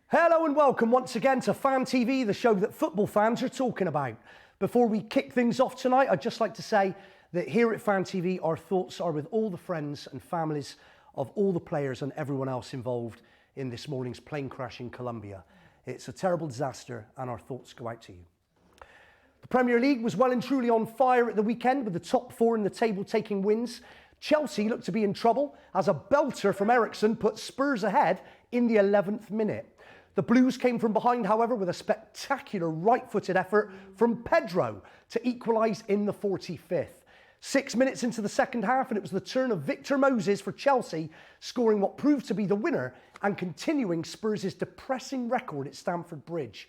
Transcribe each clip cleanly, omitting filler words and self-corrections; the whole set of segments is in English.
Hello and welcome once again to Fan TV, the show that football fans are talking about. Before we kick things off tonight, I'd just like to say that here at Fan TV, our thoughts are with all the friends and families of all the players and everyone else involved in this morning's plane crash in Colombia. It's a terrible disaster and our thoughts go out to you. The Premier League was well and truly on fire at the weekend with the top four in the table taking wins. Chelsea looked to be in trouble as a belter from Eriksen put Spurs ahead in the 11th minute. The Blues came from behind, however, with a spectacular right-footed effort from Pedro to equalise in the 45th. 6 minutes into the second half, and it was the turn of Victor Moses for Chelsea, scoring what proved to be the winner and continuing Spurs' depressing record at Stamford Bridge.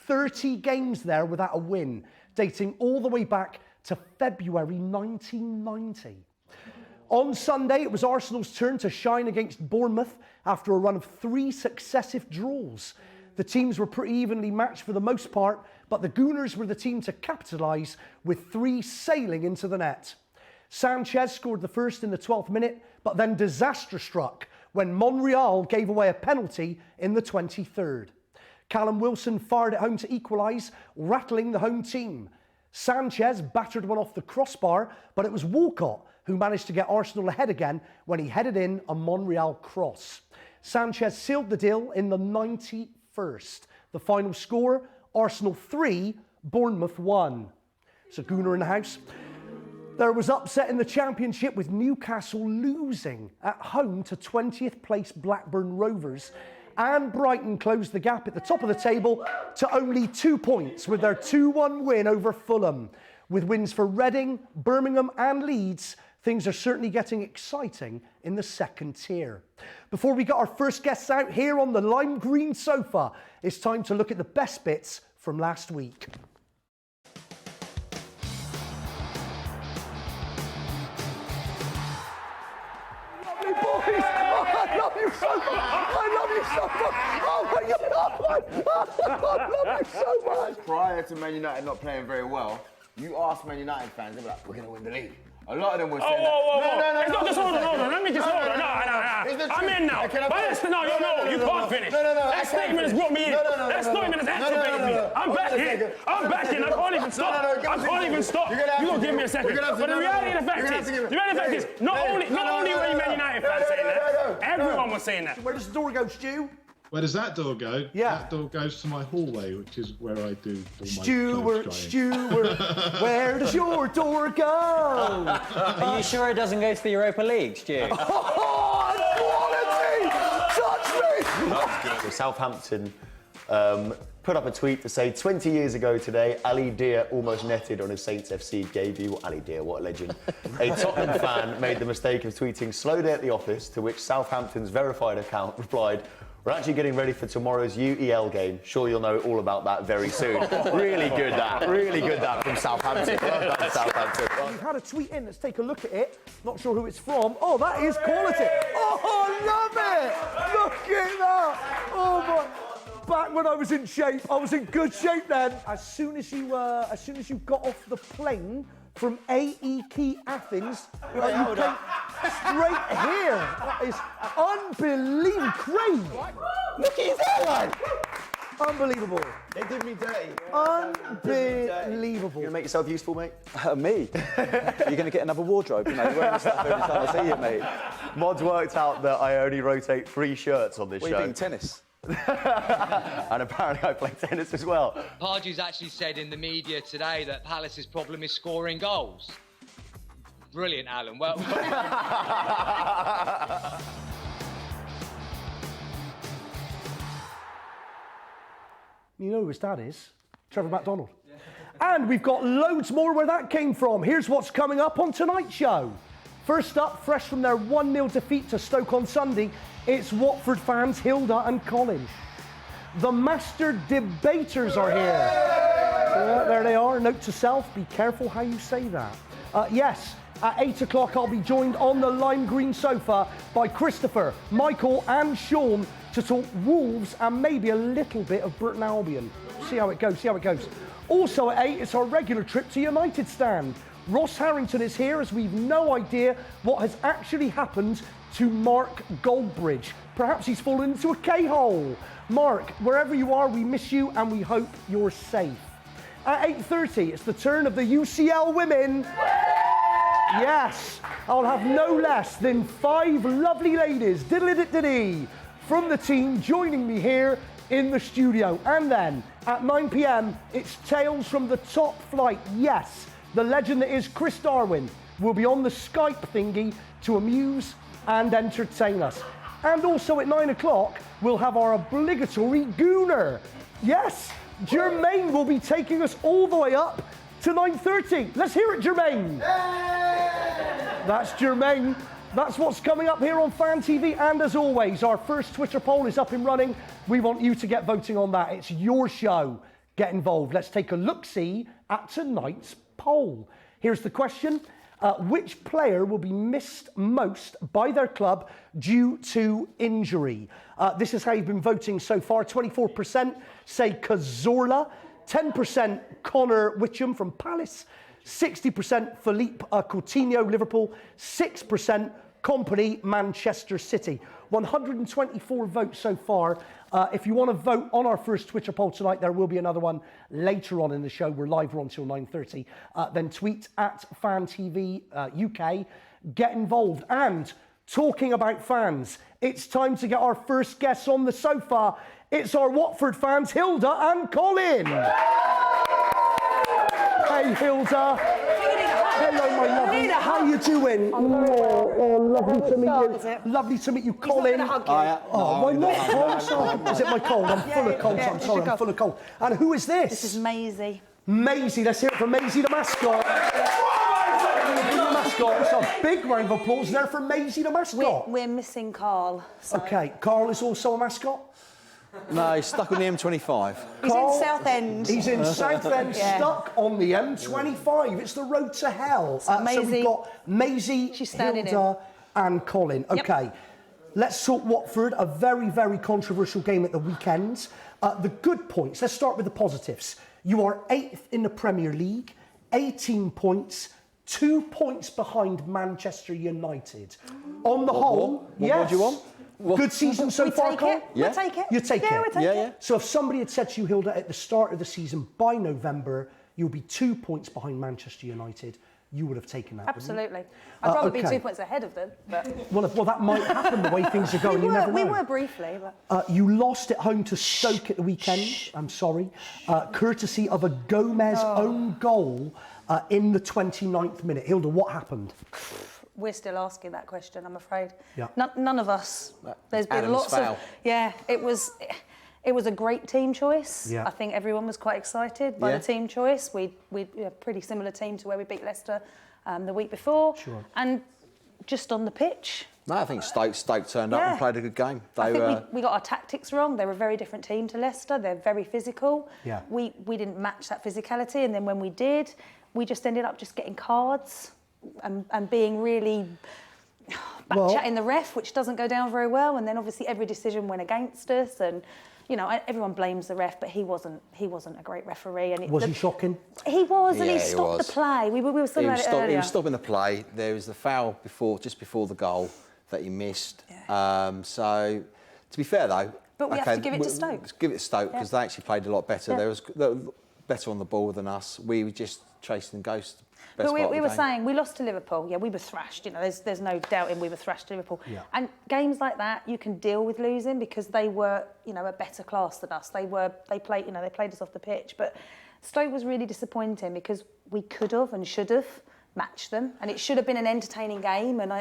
30 games there without a win, dating all the way back to February 1990. On Sunday, it was Arsenal's turn to shine against Bournemouth after a run of 3 successive draws. The teams were pretty evenly matched for the most part, but the Gooners were the team to capitalise with 3 sailing into the net. Sanchez scored the first in the 12th minute, but then disaster struck when Monreal gave away a penalty in the 23rd. Callum Wilson fired it home to equalise, rattling the home team. Sanchez battered one off the crossbar, but it was Walcott who managed to get Arsenal ahead again when he headed in a Monreal cross. Sanchez sealed the deal in the 91st. The final score, Arsenal 3, Bournemouth 1. It's a Gooner in the house. There was upset in the Championship with Newcastle losing at home to 20th place Blackburn Rovers, and Brighton closed the gap at the top of the table to only 2 points with their 2-1 win over Fulham. With wins for Reading, Birmingham and Leeds, things are certainly getting exciting in the second tier. Before we get our first guests out here on the lime green sofa, it's time to look at the best bits from last week. Lovely boys! Oh, I love you so much! I love you so much! Oh my God! I love you so much! Prior to Man United not playing very well, you ask Man United fans, they were like, we're going to win the league. A lot of them were saying No, it's not just hold on. Let me just hold on. No. I'm in now. No, you can't finish. That statement has brought me in. That statement has activated me. I'm back in. I can't even stop. You're going to give me a second. But the reality of the fact is, not only were you Man United fans saying that, everyone was saying that. Where does the door go, Stu? Where does that door go? Yeah. That door goes to my hallway, which is where I do all my Stewart, where does your door go? Are you sure it doesn't go to the Europa League, Stu? Oh, quality! Touch me! So Southampton put up a tweet to say 20 years ago today, Ali Dia almost netted on his Saints FC debut. Ali Dia, what a legend. A Tottenham fan made the mistake of tweeting "slow day at the office," to which Southampton's verified account replied, "We're actually getting ready for tomorrow's UEL game. Sure you'll know all about that very soon." Really good that from Southampton. Well done, Southampton. You've had a tweet in, let's take a look at it. Not sure who it's from. Oh, that is quality. Oh, love it. Look at that. Oh my. Back when I was in shape, I was in good shape then. As soon as you got off the plane from AEK Athens, you came straight here. That is unbelievable. Craig, look at his hairline. Unbelievable. They did me dirty. Unbelievable. You gonna make yourself useful, mate? Me? You're going to get another wardrobe, you know, you're wearing stuff every time I see you, mate. Mod's worked out that I only rotate 3 shirts on this What, show. you being tennis? And apparently I play tennis as well. Pardew's actually said in the media today that Palace's problem is scoring goals. Brilliant, Alan. Well. You know who his dad is? Trevor McDonald. And we've got loads more where that came from. Here's what's coming up on tonight's show. First up, fresh from their 1-0 defeat to Stoke on Sunday, it's Watford fans Hilda and Colin. The master debaters are here. There they are. Note to self, be careful how you say that. Yes, at 8 o'clock I'll be joined on the lime green sofa by Christopher, Michael and Sean to talk Wolves and maybe a little bit of Burton Albion. See how it goes. Also at 8, it's our regular trip to United Stand. Ross Harrington is here as we've no idea what has actually happened to Mark Goldbridge. Perhaps he's fallen into a K-hole. Mark, wherever you are, we miss you and we hope you're safe. At 8:30, it's the turn of the UCL women. Yes, I'll have no less than 5 lovely ladies, diddly-diddly, from the team joining me here in the studio. And then at 9 p.m, it's Tales from the Top Flight. Yes, the legend that is Chris Darwin will be on the Skype thingy to amuse and entertain us. And also at 9 o'clock, we'll have our obligatory Gooner. Yes, Jermaine will be taking us all the way up to 9:30. Let's hear it, Jermaine. That's Jermaine. That's what's coming up here on Fan TV. And as always, our first Twitter poll is up and running. We want you to get voting on that. It's your show. Get involved. Let's take a look-see at tonight's poll. Here's the question. Which player will be missed most by their club due to injury? This is how you've been voting so far. 24% say Cazorla, 10% Connor Witcham from Palace, 60% Philippe Coutinho, Liverpool, 6% Company, Manchester City. 124 votes so far. If you want to vote on our first Twitter poll tonight, there will be another one later on in the show. We're live on until 9:30. Then tweet at FanTV UK. Get involved. And talking about fans, it's time to get our first guests on the sofa. It's our Watford fans, Hilda and Colin. Hey, Hilda. Hello, my lovely. How you doing? Lovely to meet you. Lovely to meet you, Colin. Oh, my not cold. Is it my cold? I'm full of cold. I'm sorry. I'm full of cold. And who is this? This is Maisie. Maisie. Let's hear it from Maisie, the mascot. It's a big round of applause there for Maisie, the mascot. We're missing Carl. So. Okay, Carl is also a mascot. No, he's stuck on the M25. He's in Southend. He's in Southend, stuck on the M25. It's the road to hell. So we've got Maisie, Hilda, and Colin. Okay, let's talk Watford. A very, very controversial game at the weekend. The good points. Let's start with the positives. You are 8th in the Premier League, 18 points. 2 points behind Manchester United. On the whole, yes. What do you want? Good season so far, Colin? We'll take it. You take it? We'll take it. So if somebody had said to you, Hilda, at the start of the season, by November, you'll be 2 points behind Manchester United, you would have taken that, Absolutely. I'd rather be 2 points ahead of them. But... Well, that might happen the way things are going. You never know. We were briefly. But... you lost at home to Stoke at the weekend. I'm sorry. Courtesy of a Gomez own goal in the 29th minute. Hilda, what happened? We're still asking that question, I'm afraid. Yeah. None of us. There's been Adam's lots foul. of... Yeah, it was a great team choice. Yeah. I think everyone was quite excited by the team choice. We a pretty similar team to where we beat Leicester the week before. Sure. And just on the pitch... No, I think Stoke turned up and played a good game. I think we got our tactics wrong. They're a very different team to Leicester. They're very physical. Yeah. We didn't match that physicality, and then when we did, we just ended up just getting cards and being really back-chatting the ref, which doesn't go down very well. And then obviously every decision went against us, and you know everyone blames the ref, but he wasn't a great referee. And was he shocking? He was, and he he stopped was. the play. We were talking about it earlier. He was stopping the play. There was the foul just before the goal that he missed. So, to be fair though, but we have to give it to Stoke. Give it to Stoke because they actually played a lot better. They were better on the ball than us. We were just chasing ghosts. But we were saying we lost to Liverpool. Yeah, we were thrashed. You know, there's no doubting we were thrashed to Liverpool. Yeah. And games like that, you can deal with losing because they were, you know, a better class than us. They played us off the pitch. But Stoke was really disappointing because we could have and should have matched them, and it should have been an entertaining game. And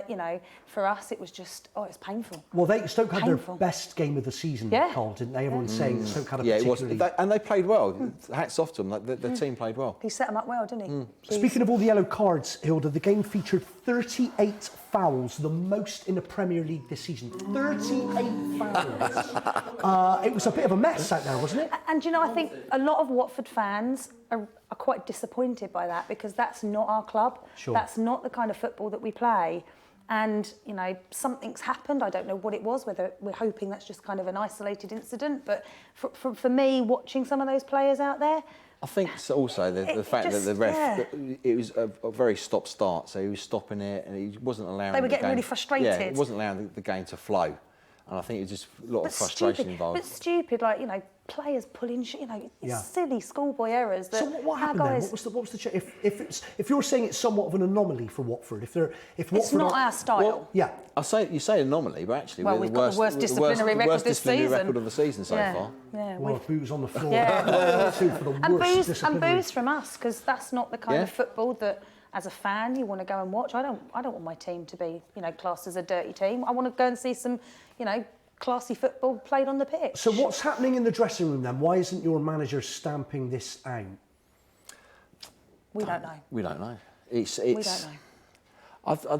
for us, it was just it's painful. Well, Stoke had their best game of the season, Carl, didn't they? Everyone's saying Stoke had a particularly... it was, and they played well. Hats off to them. The team played well. He set them up well, didn't he? Speaking of all the yellow cards, Hilda, the game featured 38 fouls, the most in the Premier League this season. 38 fouls. It was a bit of a mess out there, wasn't it? And I think a lot of Watford fans are quite disappointed by that because that's not our club. Sure. That's not the kind of football that we play. And, something's happened. I don't know what it was, whether we're hoping that's just kind of an isolated incident. But for me, watching some of those players out there, I think it's also the fact that the ref, it was a very stop-start, so he was stopping it and he wasn't allowing They were getting really frustrated. Yeah, it wasn't allowing the game to flow. And I think it was just a lot of frustration involved. But stupid, like, players pulling, silly schoolboy errors. That so what happened then? What was the change? If you're saying it's somewhat of an anomaly for Watford, if it's Watford not our style. Well, you say anomaly, but actually we've got the worst disciplinary record this season. Record of the season so far. Yeah, well, booze on the floor. Yeah. and booze from us, because that's not the kind of football that, as a fan, you want to go and watch. I don't want my team to be, classed as a dirty team. I want to go and see some, classy football played on the pitch. So what's happening in the dressing room then? Why isn't your manager stamping this out? We don't know. We don't know. We don't know. I don't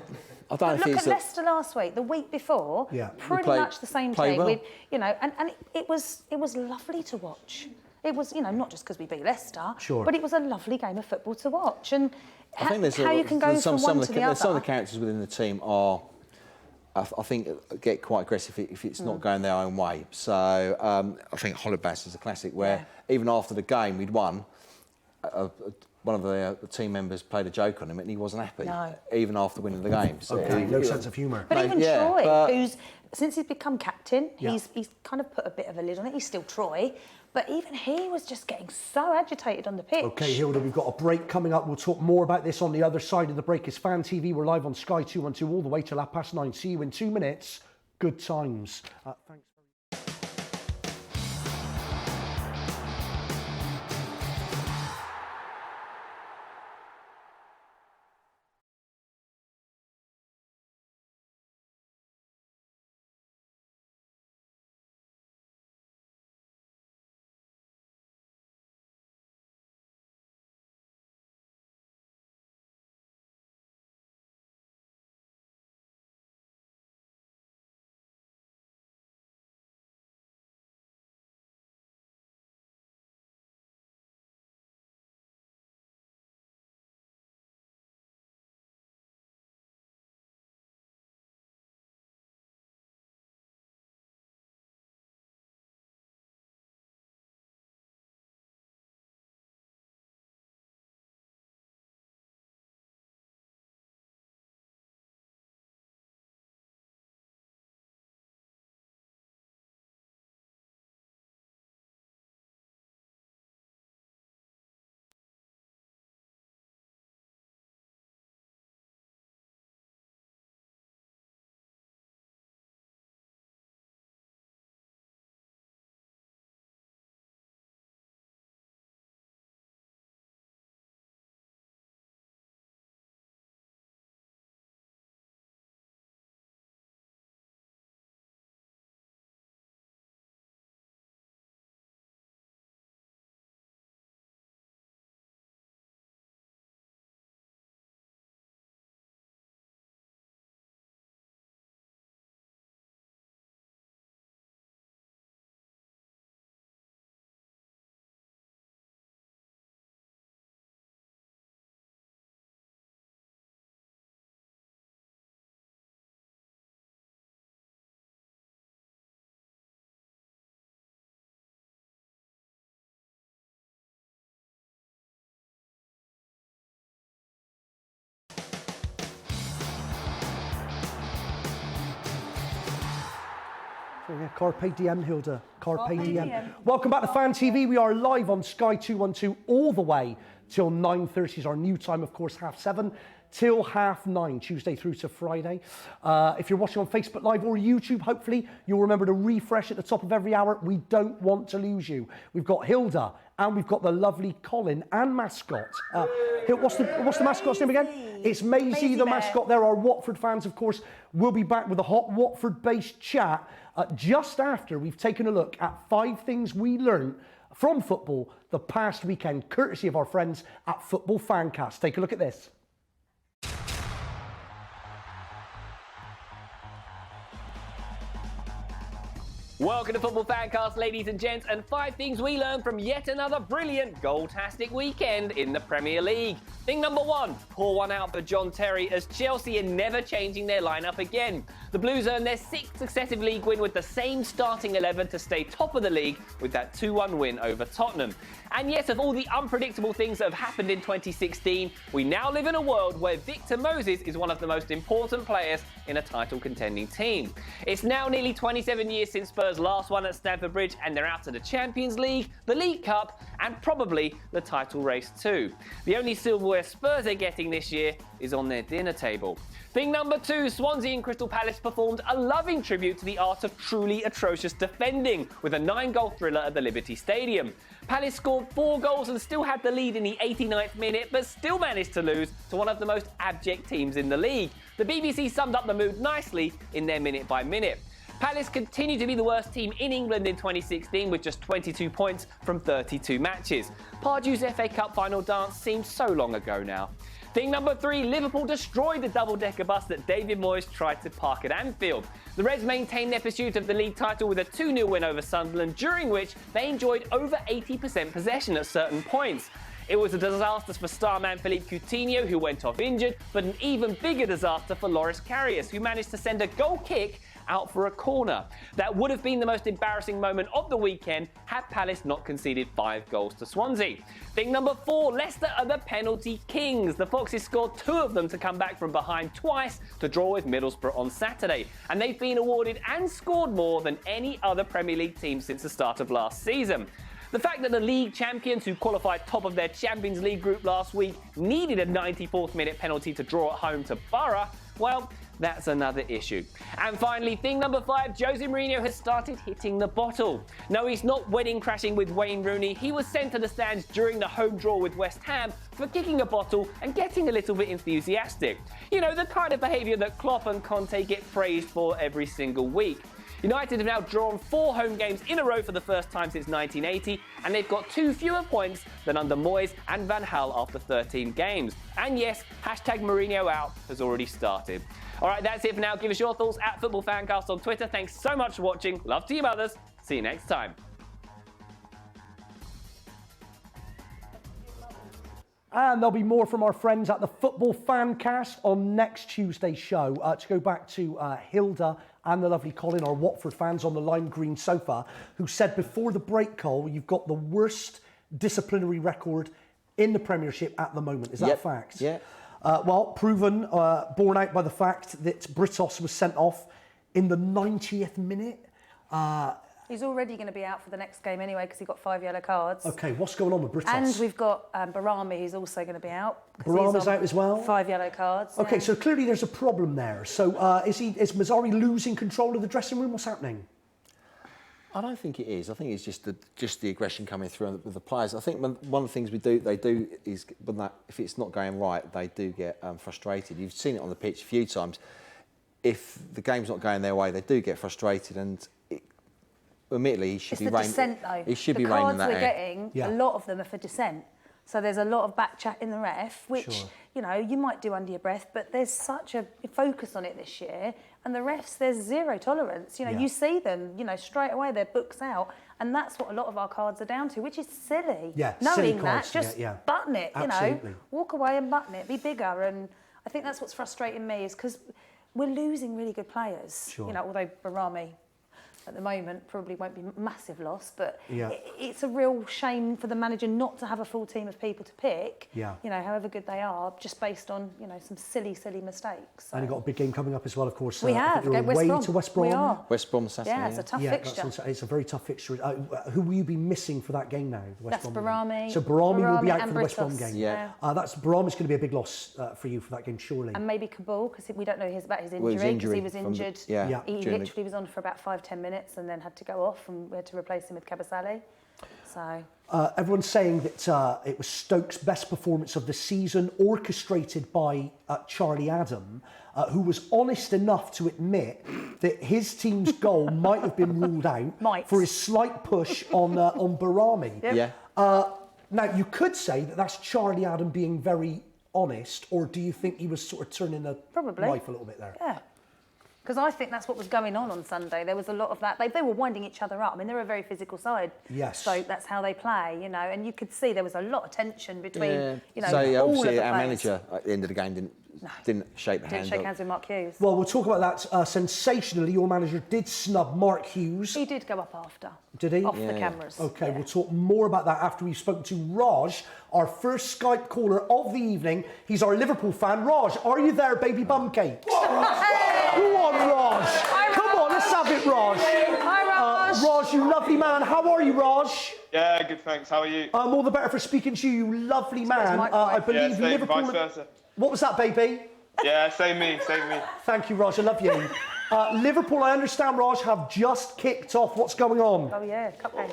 But think look it's at Leicester last week, the week before, pretty much the same team. Well. And it was lovely to watch. It was, not just because we beat Leicester, sure, but it was a lovely game of football to watch. And I think how you can go from one to the other. Some of the characters within the team are, I think, get quite aggressive if it's not going their own way. So I think Hollebass is a classic where even after the game we'd won, one of the team members played a joke on him and he wasn't happy, even after winning the game. So no sense of humour. But even Troy, who's, since he's become captain, he's kind of put a bit of a lid on it. He's still Troy, but even he was just getting so agitated on the pitch. OK, Hilda, we've got a break coming up. We'll talk more about this on the other side of the break. It's Fan TV. We're live on Sky 212 all the way till 9:30. See you in 2 minutes. Good times. Thanks. Yeah, Carpe Diem, Hilda. Carpe Diem. Welcome back to Fan TV. We are live on Sky 212 all the way till 9:30 is our new time, of course, 7:30 till 9:30, Tuesday through to Friday. If you're watching on Facebook Live or YouTube, hopefully you'll remember to refresh at the top of every hour. We don't want to lose you. We've got Hilda and we've got the lovely Colin and mascot. What's the mascot's name again? It's Maisie the mascot. There are Watford fans, of course. We'll be back with a hot Watford-based chat just after we've taken a look at 5 things we learned from football the past weekend, courtesy of our friends at Football Fancast. Take a look at this. Welcome to Football Fancast, ladies and gents, and 5 things we learned from yet another brilliant goal-tastic weekend in the Premier League. Thing number 1, pour one out for John Terry, as Chelsea are never changing their lineup again. The Blues earned their 6th successive league win with the same starting 11 to stay top of the league with that 2-1 win over Tottenham. And yet, of all the unpredictable things that have happened in 2016, we now live in a world where Victor Moses is one of the most important players in a title-contending team. It's now nearly 27 years since Spurs last won at Stamford Bridge, and they're out of the Champions League, the League Cup, and probably the title race too. The only silverware Spurs are getting this year is on their dinner table. Thing number 2, Swansea and Crystal Palace performed a loving tribute to the art of truly atrocious defending with a 9-goal thriller at the Liberty Stadium. Palace scored 4 goals and still had the lead in the 89th minute, but still managed to lose to one of the most abject teams in the league. The BBC summed up the mood nicely in their minute by minute. Palace continue to be the worst team in England in 2016 with just 22 points from 32 matches. Pardew's FA Cup final dance seems so long ago now. Thing number 3, Liverpool destroyed the double-decker bus that David Moyes tried to park at Anfield. The Reds maintained their pursuit of the league title with a 2-0 win over Sunderland, during which they enjoyed over 80% possession at certain points. It was a disaster for star man Philippe Coutinho, who went off injured, but an even bigger disaster for Loris Karius, who managed to send a goal kick out for a corner. That would have been the most embarrassing moment of the weekend had Palace not conceded 5 goals to Swansea. Thing number 4, Leicester are the penalty kings. The Foxes scored 2 of them to come back from behind twice to draw with Middlesbrough on Saturday, and they've been awarded and scored more than any other Premier League team since the start of last season. The fact that the league champions, who qualified top of their Champions League group last week, needed a 94th minute penalty to draw at home to Borough, well, that's another issue. And finally, thing number 5, Jose Mourinho has started hitting the bottle. No, he's not wedding crashing with Wayne Rooney. He was sent to the stands during the home draw with West Ham for kicking a bottle and getting a little bit enthusiastic. You know, the kind of behaviour that Klopp and Conte get praised for every single week. United have now drawn 4 home games in a row for the first time since 1980, and they've got 2 fewer points than under Moyes and Van Gaal after 13 games. And yes, hashtag Mourinho out has already started. All right, that's it for now. Give us your thoughts at Football Fancast on Twitter. Thanks so much for watching. Love to you mothers. See you next time. And there'll be more from our friends at the Football Fancast on next Tuesday's show. To go back to Hilda and the lovely Colin, our Watford fans on the lime green sofa, who said before the break, Cole, you've got the worst disciplinary record in the Premiership at the moment. Is that a fact? Yeah. Well, proven, borne out by the fact that Britos was sent off in the 90th minute. He's already going to be out for the next game anyway because he got 5 yellow cards. OK, what's going on with Britos? And we've got Barami, who's also going to be out. Barami's out as well? 5 yellow cards. OK, yeah. so clearly there's a problem there. So is Mazzari losing control of the dressing room? What's happening? I don't think it is. I think it's just the aggression coming through with the players. I think one of the things they do is if it's not going right, they do get frustrated. You've seen it on the pitch a few times. If the game's not going their way, they do get frustrated, and admittedly, he should be reining. Dissent, though. He should be reining that in. The cards we're getting, a lot of them are for dissent. So there's a lot of back chat in the ref, which, you know, you might do under your breath, but there's such a focus on it this year. And the refs, there's zero tolerance. You know, you see them, you know, straight away, their book's out. And that's what a lot of our cards are down to, which is silly. Yeah, knowing silly that, cards. just button it, Absolutely. You know. Walk away and button it, be bigger. And I think that's what's frustrating me is because we're losing really good players. Sure. You know, although Barami at the moment probably won't be a massive loss, but it's a real shame for the manager not to have a full team of people to pick, you know, however good they are, just based on, you know, some silly mistakes. So. And you've got a big game coming up as well, of course. We have. You're away to West Brom. We are. West Brom Saturday. Yeah, it's a tough fixture. It's a very tough fixture. Who will you be missing for that game now? The West That's Brom Barami. game? So Barami will be out for the Britos. West Brom game. Yeah. Barami's going to be a big loss for you for that game, surely. And maybe Kabul, because we don't know about his injury, because he was injured. He literally was on for about 5-10 minutes and then had to go off, and we had to replace him with Kabasale. So everyone's saying that it was Stoke's best performance of the season, orchestrated by Charlie Adam, who was honest enough to admit that his team's goal might have been ruled out for his slight push on Barami. Yep. Yeah. Now, you could say that that's Charlie Adam being very honest, or do you think he was sort of turning the knife a little bit there? Yeah. Because I think that's what was going on Sunday. There was a lot of that. They were winding each other up. I mean, they're a very physical side. Yes. So that's how they play, you know. And you could see there was a lot of tension between, you know, so all of obviously the our players. manager at the end of the game didn't shake the Didn't hand. shake hands with Mark Hughes. Well, we'll talk about that sensationally. Your manager did snub Mark Hughes. He did go up after. Did he? Off the cameras. Okay, we'll talk more about that after we've spoken to Raj, our first Skype caller of the evening. He's our Liverpool fan. Raj, are you there, baby bum cake? Go on, Raj. Hi, Come on, let's have it, Raj. Hi, Raj. Raj, you lovely man. How are you, Raj? Yeah, good, thanks. How are you? I'm all the better for speaking to you, you lovely man. I believe same, Liverpool... vice versa. What was that, baby? Yeah, same me. Thank you, Raj. I love you. Liverpool, I understand, Raj, have just kicked off. What's going on? Oh, yeah, cup game.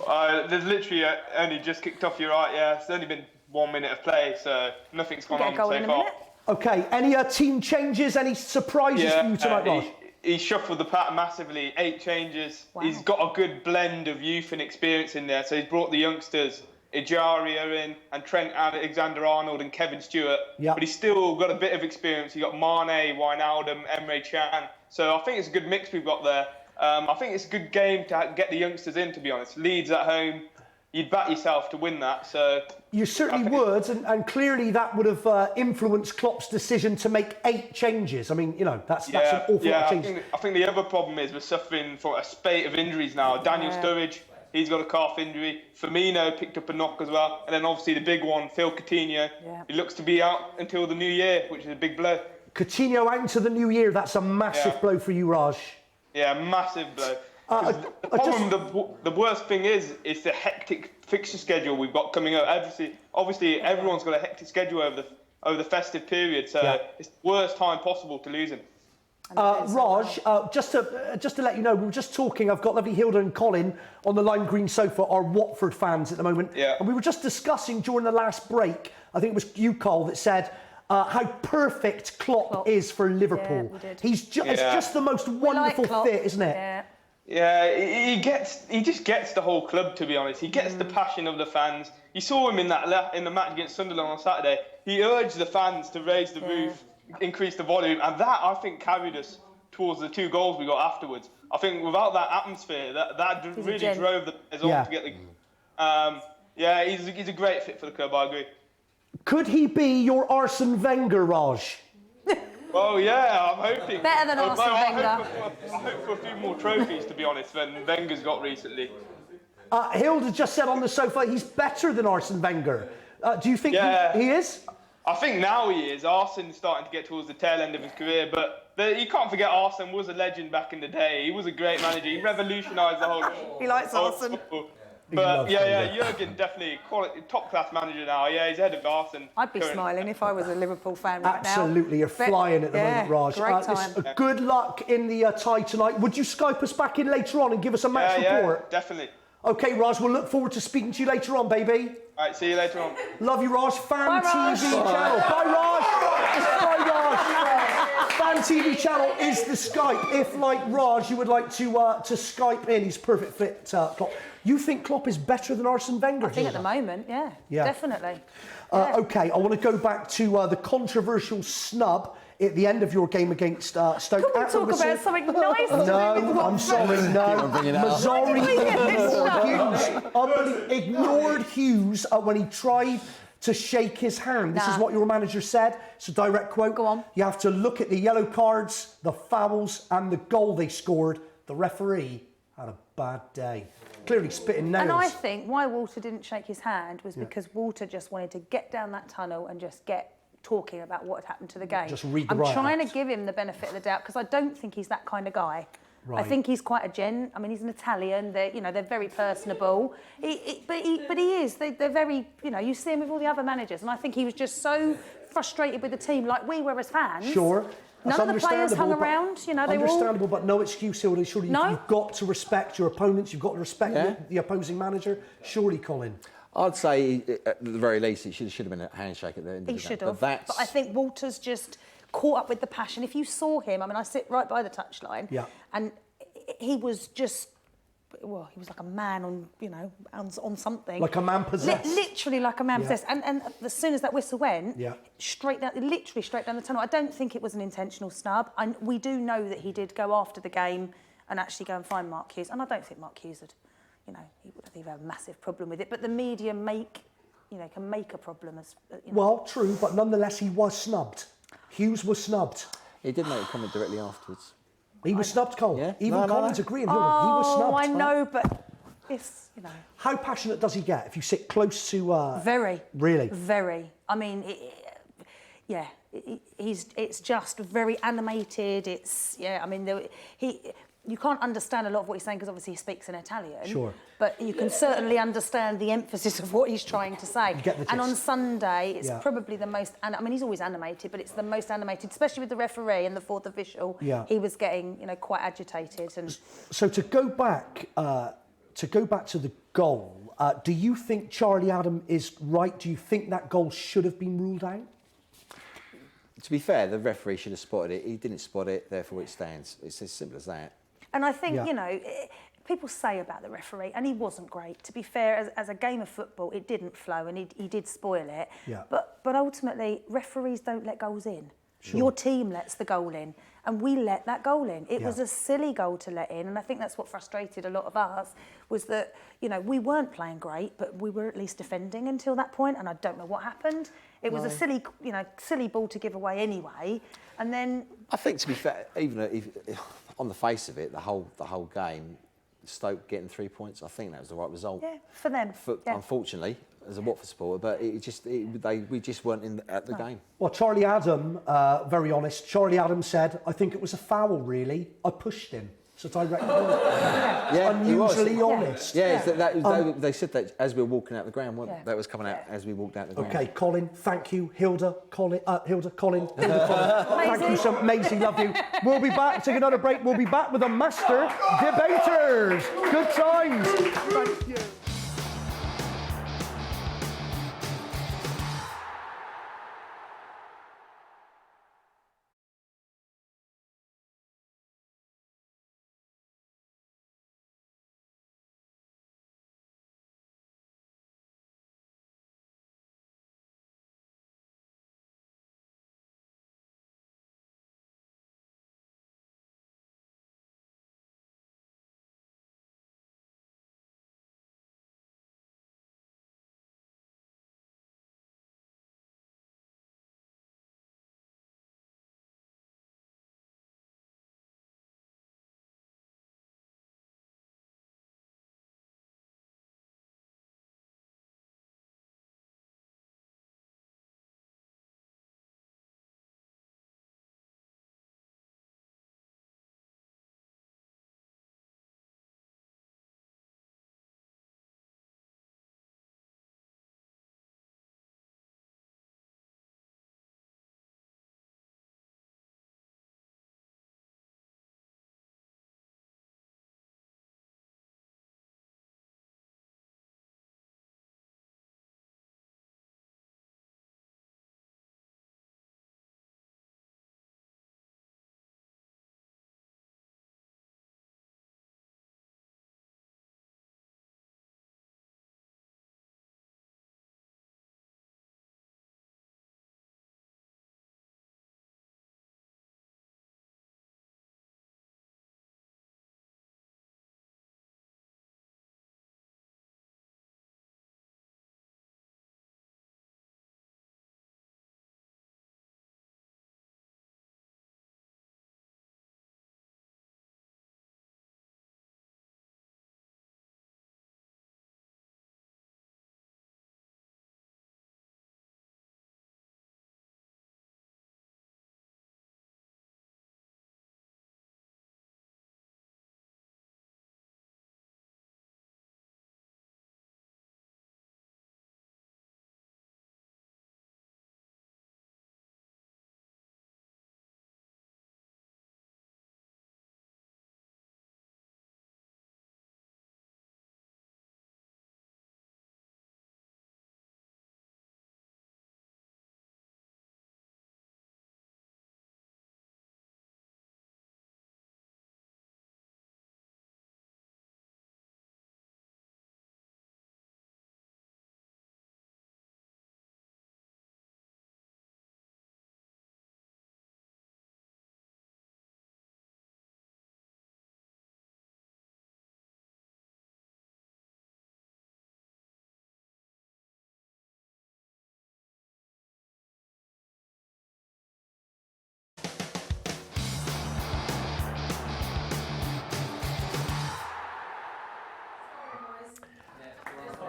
There's literally only just kicked off, you're right, yeah. It's only been 1 minute of play, so nothing's gone on so far. Okay, any team changes, any surprises for you tonight, Raj? He shuffled the pattern massively, 8 changes. Wow. He's got a good blend of youth and experience in there, so he's brought the youngsters, Ejaria in, and Trent Alexander-Arnold and Kevin Stewart. Yep. But he's still got a bit of experience. He got Mane, Wijnaldum, Emre Can. So I think it's a good mix we've got there. I think it's a good game to get the youngsters in, to be honest. Leeds at home, you'd back yourself to win that. So you certainly would, and clearly that would have influenced Klopp's decision to make 8 changes. I mean, you know, that's an awful lot of changes. I think the other problem is we're suffering from a spate of injuries now. Daniel Sturridge, he's got a calf injury. Firmino picked up a knock as well. And then obviously the big one, Phil Coutinho. Yeah. He looks to be out until the new year, which is a big blow. Coutinho out into the new year, that's a massive blow for you, Raj. Yeah, massive blow. The worst thing is the hectic fixture schedule we've got coming up. Obviously, everyone's got a hectic schedule over the festive period, so it's the worst time possible to lose him. Raj, just to let you know, we were just talking. I've got lovely Hilda and Colin on the lime green sofa, our Watford fans at the moment. Yeah. And we were just discussing during the last break, I think it was you, Cole, that said how perfect Klopp is for Liverpool. Yeah, we did. It's just the most wonderful fit, isn't it? Yeah. Yeah, he just gets the whole club, to be honest. He gets the passion of the fans. You saw him in the match against Sunderland on Saturday. He urged the fans to raise the roof, increase the volume, and that, I think, carried us towards the 2 goals we got afterwards. I think without that atmosphere, that really drove the players on to get the... he's a great fit for the club, I agree. Could he be your Arsene Wenger, Raj? Oh yeah, I'm hoping. Better than Arsene Wenger. I hope for a few more trophies, to be honest, than Wenger's got recently. Hilda just said on the sofa he's better than Arsene Wenger. Do you think he is? I think now he is. Arsene's starting to get towards the tail end of his career, but you can't forget Arsene was a legend back in the day. He was a great manager. He revolutionised the whole... He likes Arsene. But Jurgen definitely top-class manager now. Yeah, he's ahead of Arsene. I'd be smiling if I was a Liverpool fan right now. Absolutely, you're flying at the moment, Raj. Great time. Good luck in the tie tonight. Would you Skype us back in later on and give us a match report? Yeah, definitely. Okay, Raj, we'll look forward to speaking to you later on, baby. All right, see you later on. Love you, Raj. Fan TV channel. Bye, Raj. Bye, Raj. Fan TV channel is the Skype. If, like Raj, you would like to Skype in, he's perfect fit, Klopp. You think Klopp is better than Arsene Wenger? I think at the moment, yeah. Definitely. Okay, I want to go back to the controversial snub at the end of your game against Stoke. Can we talk about something nice? No, I'm sorry, no. Mazzari ignored Hughes when he tried to shake his hand. This is what your manager said. It's a direct quote. Go on. You have to look at the yellow cards, the fouls, and the goal they scored. The referee had a bad day. Clearly spitting nails. And I think why Walter didn't shake his hand was because Walter just wanted to get down that tunnel and just get talking about what had happened to the game. Just read the I'm riot trying act. to give him the benefit of the doubt because I don't think he's that kind of guy. Right. I think he's quite a gent. I mean, he's an Italian. They're very personable. But he is. They're very. You see him with all the other managers, and I think he was just so frustrated with the team, like we were as fans. Sure. None of the players hung around. They were all understandable, but no excuse, Hilda. Surely No? you've got to respect your opponents. You've got to respect the opposing manager. Surely, Colin. I'd say, at the very least, it should have been a handshake at the end of the game. He should have. But I think Walter's just caught up with the passion. If you saw him, I mean, I sit right by the touchline, and he was just well, he was like a man on, you know, on something. Like a man possessed. Literally like a man possessed. And as soon as that whistle went, yeah. literally straight down the tunnel. I don't think it was an intentional snub. And we do know that he did go after the game and actually go and find Mark Hughes. And I don't think Mark Hughes would, you know, he would have a massive problem with it. But the media can make a problem. Well, true, but nonetheless, he was snubbed. Hughes was snubbed. He did make a comment directly afterwards. He was snubbed, Cole. Yeah? Even Colin's agreeing. He was snubbed. Oh, I know, but it's, you know. How passionate does he get if you sit close to... Very. Really? Very. I mean, it's just very animated. I mean, you can't understand a lot of what he's saying because obviously he speaks in Italian. Sure. But you can certainly understand the emphasis of what he's trying to say. You get the gist. And on Sunday, it's probably the most... I mean, he's always animated, but it's the most animated, especially with the referee and the fourth official. Yeah. He was getting, you know, quite agitated. And so to go back to the goal, do you think Charlie Adam is right? Do you think that goal should have been ruled out? To be fair, the referee should have spotted it. He didn't spot it, therefore it stands. It's as simple as that. And I think, you know, people say about the referee, and he wasn't great. To be fair, as a game of football, it didn't flow, and he did spoil it. Yeah. But ultimately, referees don't let goals in. Sure. Your team lets the goal in, and we let that goal in. It was a silly goal to let in, and I think that's what frustrated a lot of us, was that, you know, we weren't playing great, but we were at least defending until that point, and I don't know what happened. It was a silly ball to give away anyway, and then... I think, to be fair, even if, on the face of it, the whole game, Stoke getting 3 points, I think that was the right result. Yeah, for them. Unfortunately, as a Watford supporter, but we just weren't at the game. Well, Charlie Adam, very honest, Charlie Adam said, I think it was a foul, really. I pushed him. So direct unusually honest. Yeah, they said that as we were walking out the ground. That was coming out as we walked out the ground. Okay, Colin, thank you. Hilda, Colin. Thank you so much. Maisie, love you. We'll be back. Take another break. We'll be back with the master debaters. Good times. Thank you.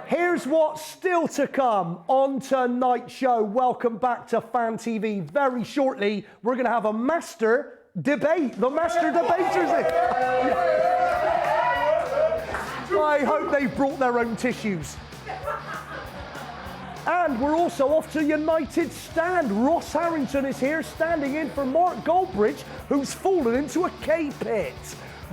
Here's what's still to come on tonight's show. Welcome back to Fan TV. Very shortly, we're going to have a master debate. The master debaters. I hope they've brought their own tissues. And we're also off to United Stand. Ross Harrington is here standing in for Mark Goldbridge, who's fallen into a K-pit.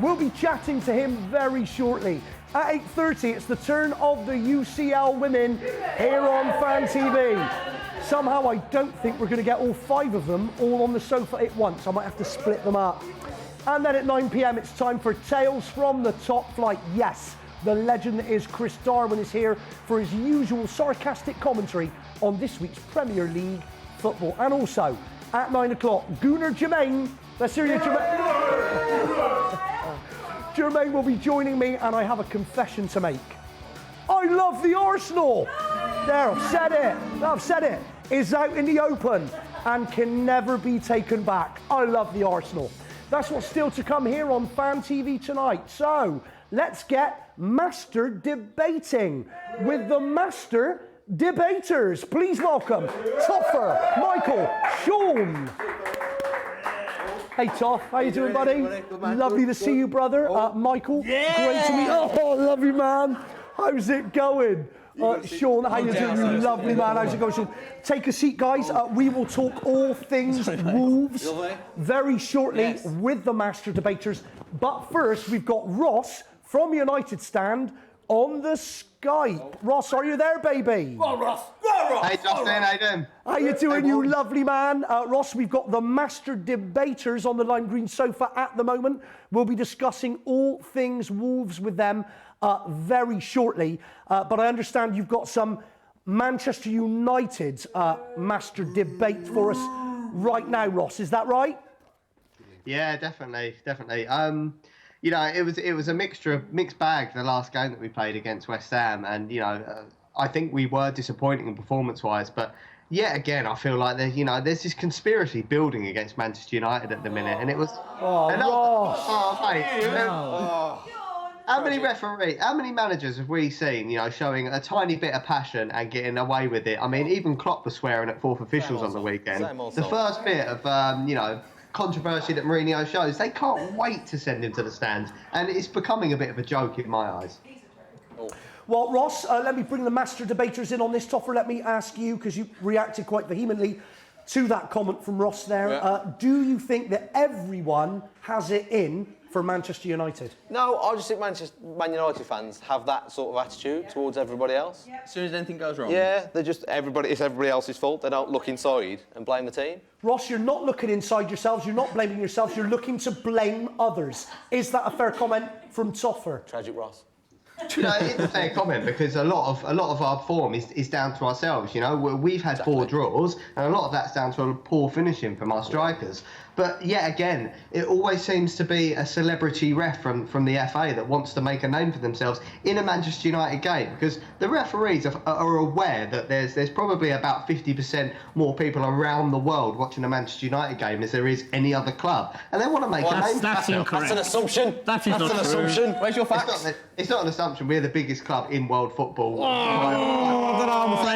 We'll be chatting to him very shortly. At 8:30, it's the turn of the UCL women here on Fan TV. Somehow I don't think we're going to get all 5 of them all on the sofa at once. I might have to split them up. And then at 9 p.m, it's time for Tales from the Top Flight. Yes, the legend that is Chris Darwin is here for his usual sarcastic commentary on this week's Premier League football. And also, at 9 o'clock, Gunnar Jermaine. Let's hear you, Jermaine. Jermaine will be joining me, and I have a confession to make. I love the Arsenal. There, I've said it. Is out in the open and can never be taken back. I love the Arsenal. That's what's still to come here on Fan TV tonight. So, let's get master debating with the master debaters. Please welcome Toffer, Michael, Sean. Hey Toff, how you doing, buddy? Lovely to see you, brother. Michael, great to meet you. Oh, love you, man. How's it going? Sean, how you doing? You lovely man. How's it going, Sean? Take a seat, guys. We will talk all things Wolves very shortly with the master debaters. But first, we've got Ross from United Stand on the Skype. Ross, are you there, baby? Well, Ross. Well, Ross. Hey, Justin, how you doing? How you doing, you lovely man? Ross, we've got the master debaters on the lime green sofa at the moment. We'll be discussing all things Wolves with them very shortly. But I understand you've got some Manchester United master debate for us right now, Ross. Is that right? Yeah, definitely. You know, it was a mixed bag, the last game that we played against West Ham. And, you know, I think we were disappointing performance-wise. But yet again, I feel like there's this conspiracy building against Manchester United at the minute. And it was... How many managers have we seen, you know, showing a tiny bit of passion and getting away with it? I mean, even Klopp was swearing at 4th officials on the weekend. The first bit of, controversy that Mourinho shows, they can't wait to send him to the stands. And it's becoming a bit of a joke in my eyes. Well, Ross, let me bring the master debaters in on this. Toffer, let me ask you, because you reacted quite vehemently to that comment from Ross there. Yeah. Do you think that everyone has it in for Manchester United? No, I just think Man United fans have that sort of attitude towards everybody else. As soon as anything goes wrong. Yeah, it's everybody else's fault. They don't look inside and blame the team. Ross, you're not looking inside yourselves, you're not blaming yourselves, you're looking to blame others. Is that a fair comment from Toffer? Tragic, Ross. You know, it's a fair comment because a lot of our form is down to ourselves. You know, we've had 4 draws, and a lot of that's down to a poor finishing from our strikers. But yet again, it always seems to be a celebrity ref from the FA that wants to make a name for themselves in a Manchester United game, because the referees are aware that there's probably about 50% more people around the world watching a Manchester United game as there is any other club, and they want to make a name for themselves. That's an assumption. That's an assumption. Where's your facts? It's not an assumption. We're the biggest club in world football. Hang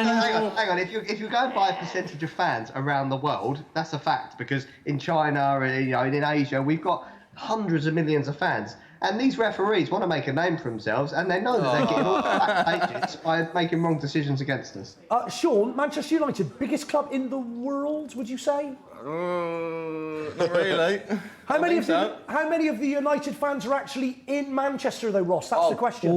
on. If you go by a percentage of fans around the world, that's a fact, because in China, and in Asia, we've got hundreds of millions of fans. And these referees want to make a name for themselves, and they know that they're getting all the back pages by making wrong decisions against us. Sean, Manchester United, biggest club in the world, would you say? Not really. How many of the United fans are actually in Manchester, though, Ross? That's the question.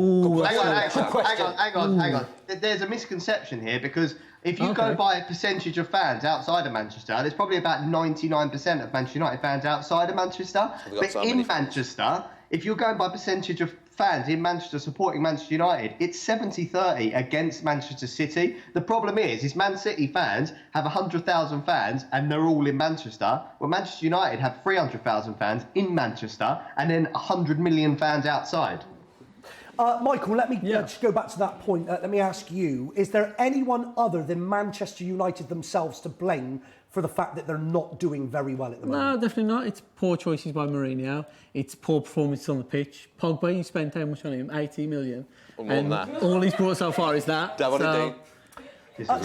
Hang on. There's a misconception here, because if you go by a percentage of fans outside of Manchester, there's probably about 99% of Manchester United fans outside of Manchester. But in Manchester, if you're going by percentage of fans in Manchester supporting Manchester United, it's 70-30 against Manchester City. The problem is Man City fans have 100,000 fans and they're all in Manchester, where Manchester United have 300,000 fans in Manchester and then 100 million fans outside. Michael, let me just go back to that point. Let me ask you, is there anyone other than Manchester United themselves to blame for the fact that they're not doing very well at the moment? No, definitely not. It's poor choices by Mourinho. It's poor performance on the pitch. Pogba, you spent how much on him? 80 million. Or more than that. All he's brought so far is that.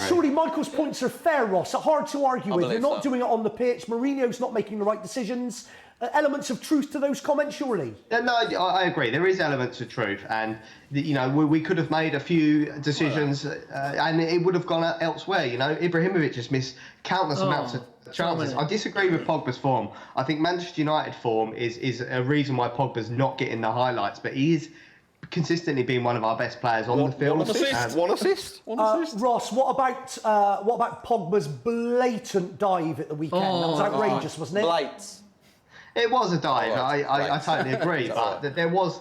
Surely Michael's points are fair, Ross. Hard to argue with. They're not doing it on the pitch. Mourinho's not making the right decisions. Elements of truth to those comments, surely? No, I agree. There is elements of truth, and we could have made a few decisions, and it would have gone elsewhere. Ibrahimovic just missed countless amounts of chances. I disagree with Pogba's form. I think Manchester United form is a reason why Pogba's not getting the highlights, but he is consistently being one of our best players on the field. One assist. Ross, what about Pogba's blatant dive at the weekend? That was outrageous, wasn't it? It was a dive. I totally agree. But there was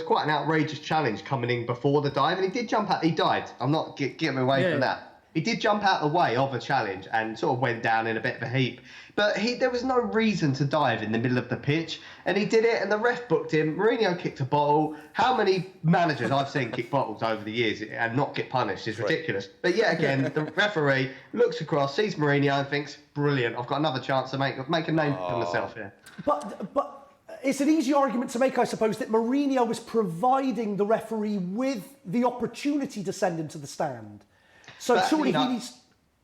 quite an outrageous challenge coming in before the dive, and he did jump out. He dived. I'm not getting away from that. He did jump out the way of a challenge and sort of went down in a bit of a heap. But there was no reason to dive in the middle of the pitch, and he did it, and the ref booked him. Mourinho kicked a bottle. How many managers I've seen kick bottles over the years and not get punished is ridiculous. But yet again, the referee looks across, sees Mourinho and thinks, brilliant, I've got another chance to make a name for myself here. But it's an easy argument to make, I suppose, that Mourinho was providing the referee with the opportunity to send him to the stand. So surely he needs...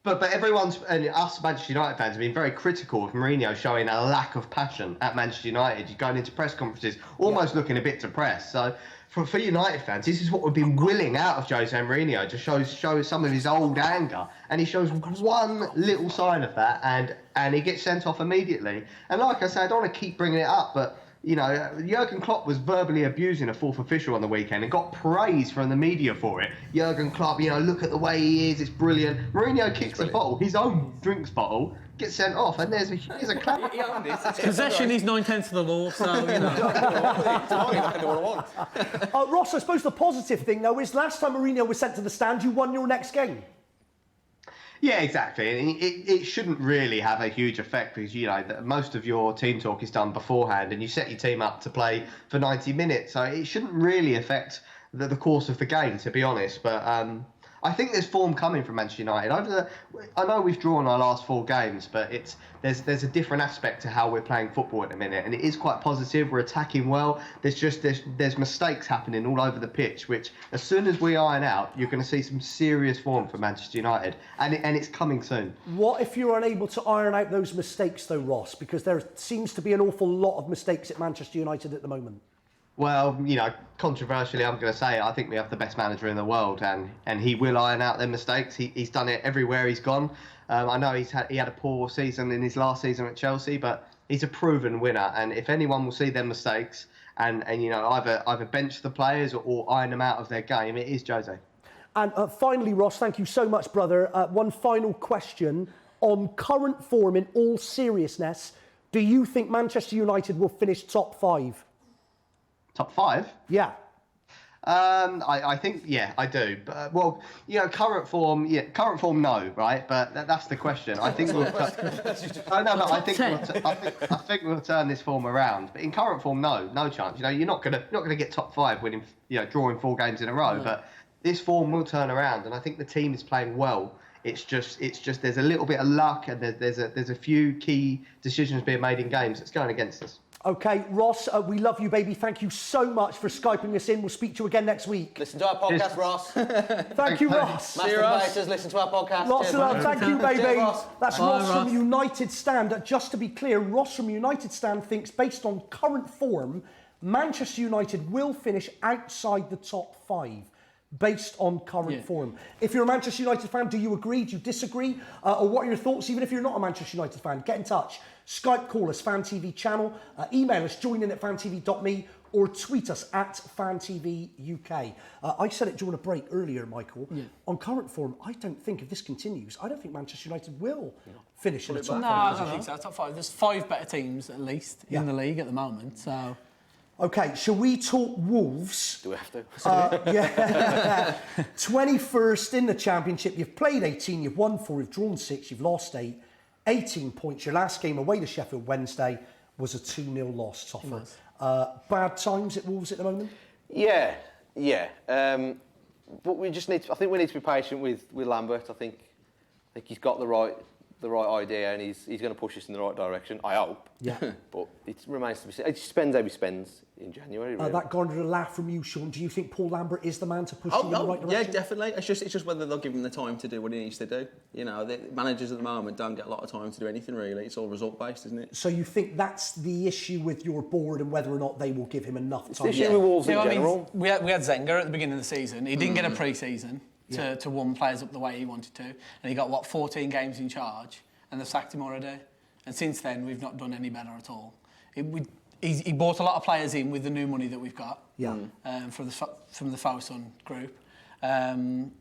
But everyone's, and us Manchester United fans have been very critical of Mourinho showing a lack of passion at Manchester United. You're going into press conferences almost looking a bit depressed. So for United fans, this is what we've been willing out of Jose Mourinho, to show some of his old anger. And he shows one little sign of that, and he gets sent off immediately. And like I said, I don't want to keep bringing it up, but Jurgen Klopp was verbally abusing a fourth official on the weekend and got praise from the media for it. Jurgen Klopp, look at the way he is, it's brilliant. Mourinho kicks a bottle, his own drinks bottle, gets sent off, and there's a clap. Possession is 9/10 of the law, so, Ross, I suppose the positive thing, though, is last time Mourinho was sent to the stand, you won your next game. Yeah, exactly. And it shouldn't really have a huge effect because, most of your team talk is done beforehand and you set your team up to play for 90 minutes. So it shouldn't really affect the course of the game, to be honest. But I think there's form coming from Manchester United. I know we've drawn our last 4 games, but there's a different aspect to how we're playing football at the minute, and it is quite positive. We're attacking well. There's mistakes happening all over the pitch, which as soon as we iron out, you're going to see some serious form from Manchester United, and it's coming soon. What if you're unable to iron out those mistakes, though, Ross? Because there seems to be an awful lot of mistakes at Manchester United at the moment. Well, controversially, I'm going to say I think we have the best manager in the world, and he will iron out their mistakes. He's done it everywhere he's gone. I know he had a poor season in his last season at Chelsea, but he's a proven winner. And if anyone will see their mistakes and either bench the players or iron them out of their game, it is Jose. And finally, Ross, thank you so much, brother. One final question on current form. In all seriousness, do you think Manchester United will finish top 5? Top 5? Yeah. I think, yeah, I do. But, current form, no, right? But that's the question. I think we'll. I think we'll turn this form around. But in current form, no chance. You're not gonna get top 5 winning, drawing 4 games in a row. But this form will turn around, and I think the team is playing well. It's just there's a little bit of luck, and there's a few key decisions being made in games that's going against us. Okay, Ross, we love you, baby. Thank you so much for Skyping us in. We'll speak to you again next week. Listen to our podcast, Ross. Thank you, Ross. Masturbators, listen to our podcast. Lots of love. Thank you, baby. Cheers, Ross. That's Ross from United Stand. Just to be clear, Ross from United Stand thinks, based on current form, Manchester United will finish outside the top 5. Based on current form. If you're a Manchester United fan, do you agree? Do you disagree? Or what are your thoughts? Even if you're not a Manchester United fan, get in touch. Skype, call us, Fan TV channel. Email us, joinin@fantv.me, or tweet us at FanTVUK. I said it during a break earlier, Michael. Yeah. On current form, I don't think if this continues, I don't think Manchester United will finish in the top 5. No, I don't think so. Top 5. There's 5 better teams at least in the league at the moment. So. Okay, shall we talk Wolves? Do we have to? Yeah. 21st in the Championship. You've played 18, you've won 4, you've drawn 6, you've lost 8. 18 points. Your last game away to Sheffield Wednesday was a 2-0 loss, Toffer. Nice. Bad times at Wolves at the moment? Yeah. But we just need to, I think we need to be patient with Lambert. I think he's got the right the right idea, and he's going to push us in the right direction. I hope. Yeah. But it remains to be seen. It spends how he spends in January. Really. That garnered a laugh from you, Sean. Do you think Paul Lambert is the man to push you in the right direction? Yeah, definitely. It's just whether they'll give him the time to do what he needs to do. You know, the managers at the moment don't get a lot of time to do anything really. It's all result based, isn't it? So you think that's the issue with your board and whether or not they will give him enough time? It's the issue with Wolves in general. We had Zenga at the beginning of the season. He didn't get a pre-season to warm players up the way he wanted to, and he got 14 games in charge, and they've sacked him already. And since then, we've not done any better at all. He bought a lot of players in with the new money that we've got from the Fosun group, and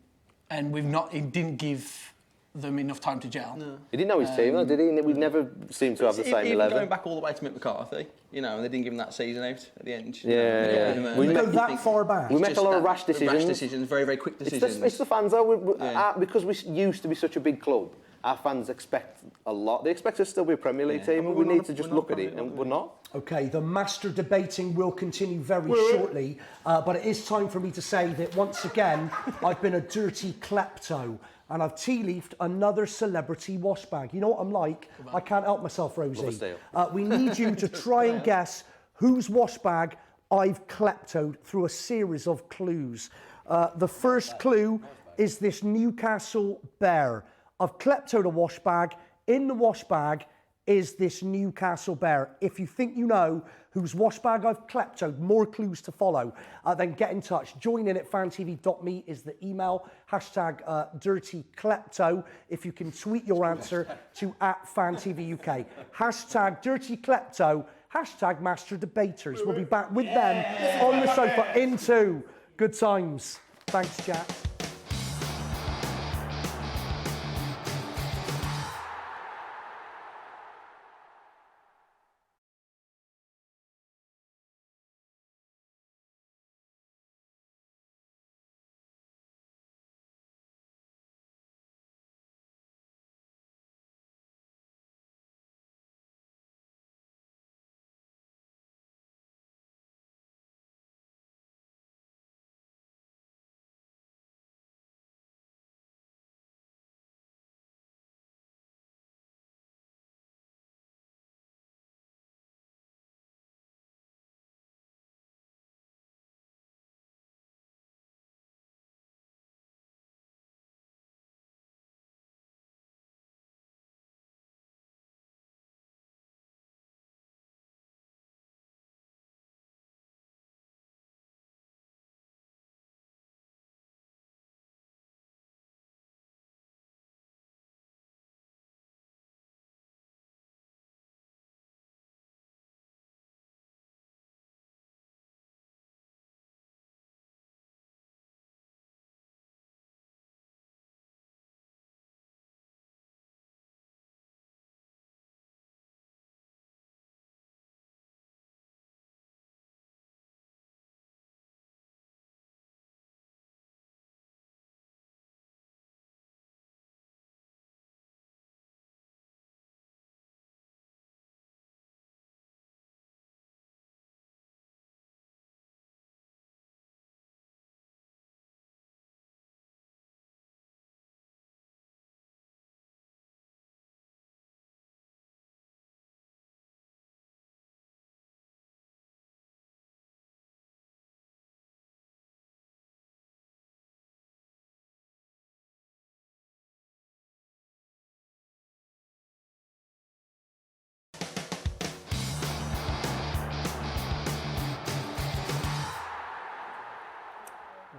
he didn't give them enough time to gel. No. He didn't know his team, though, did he? We never seemed to have the same 11. Going back all the way to Mick McCarthy, you know, and they didn't give him that season out at the end. Yeah. We go that far back. We make a lot of rash decisions. Rash decisions, very, very quick decisions. It's the fans, though. Because we used to be such a big club, our fans expect a lot. They expect us to still be a Premier League team, and we need to just look at it, and we're not. OK, the master debating will continue very shortly, but it is time for me to say that once again, I've been a dirty klepto, and I've tea-leafed another celebrity wash bag. You know what I'm like? I can't help myself, Rosie. We need you to try and guess whose wash bag I've kleptoed through a series of clues. The first clue is this Newcastle bear. I've kleptoed a wash bag. In the wash bag is this Newcastle bear. If you think you know whose wash bag I've kleptoed, more clues to follow, then get in touch. Join in at fantv.me is the email, #dirtyklepto. If you can tweet your answer to @FanTVUK. #dirtyklepto, #masterdebaters. We'll be back with them on the sofa in 2. Good times. Thanks, Jack.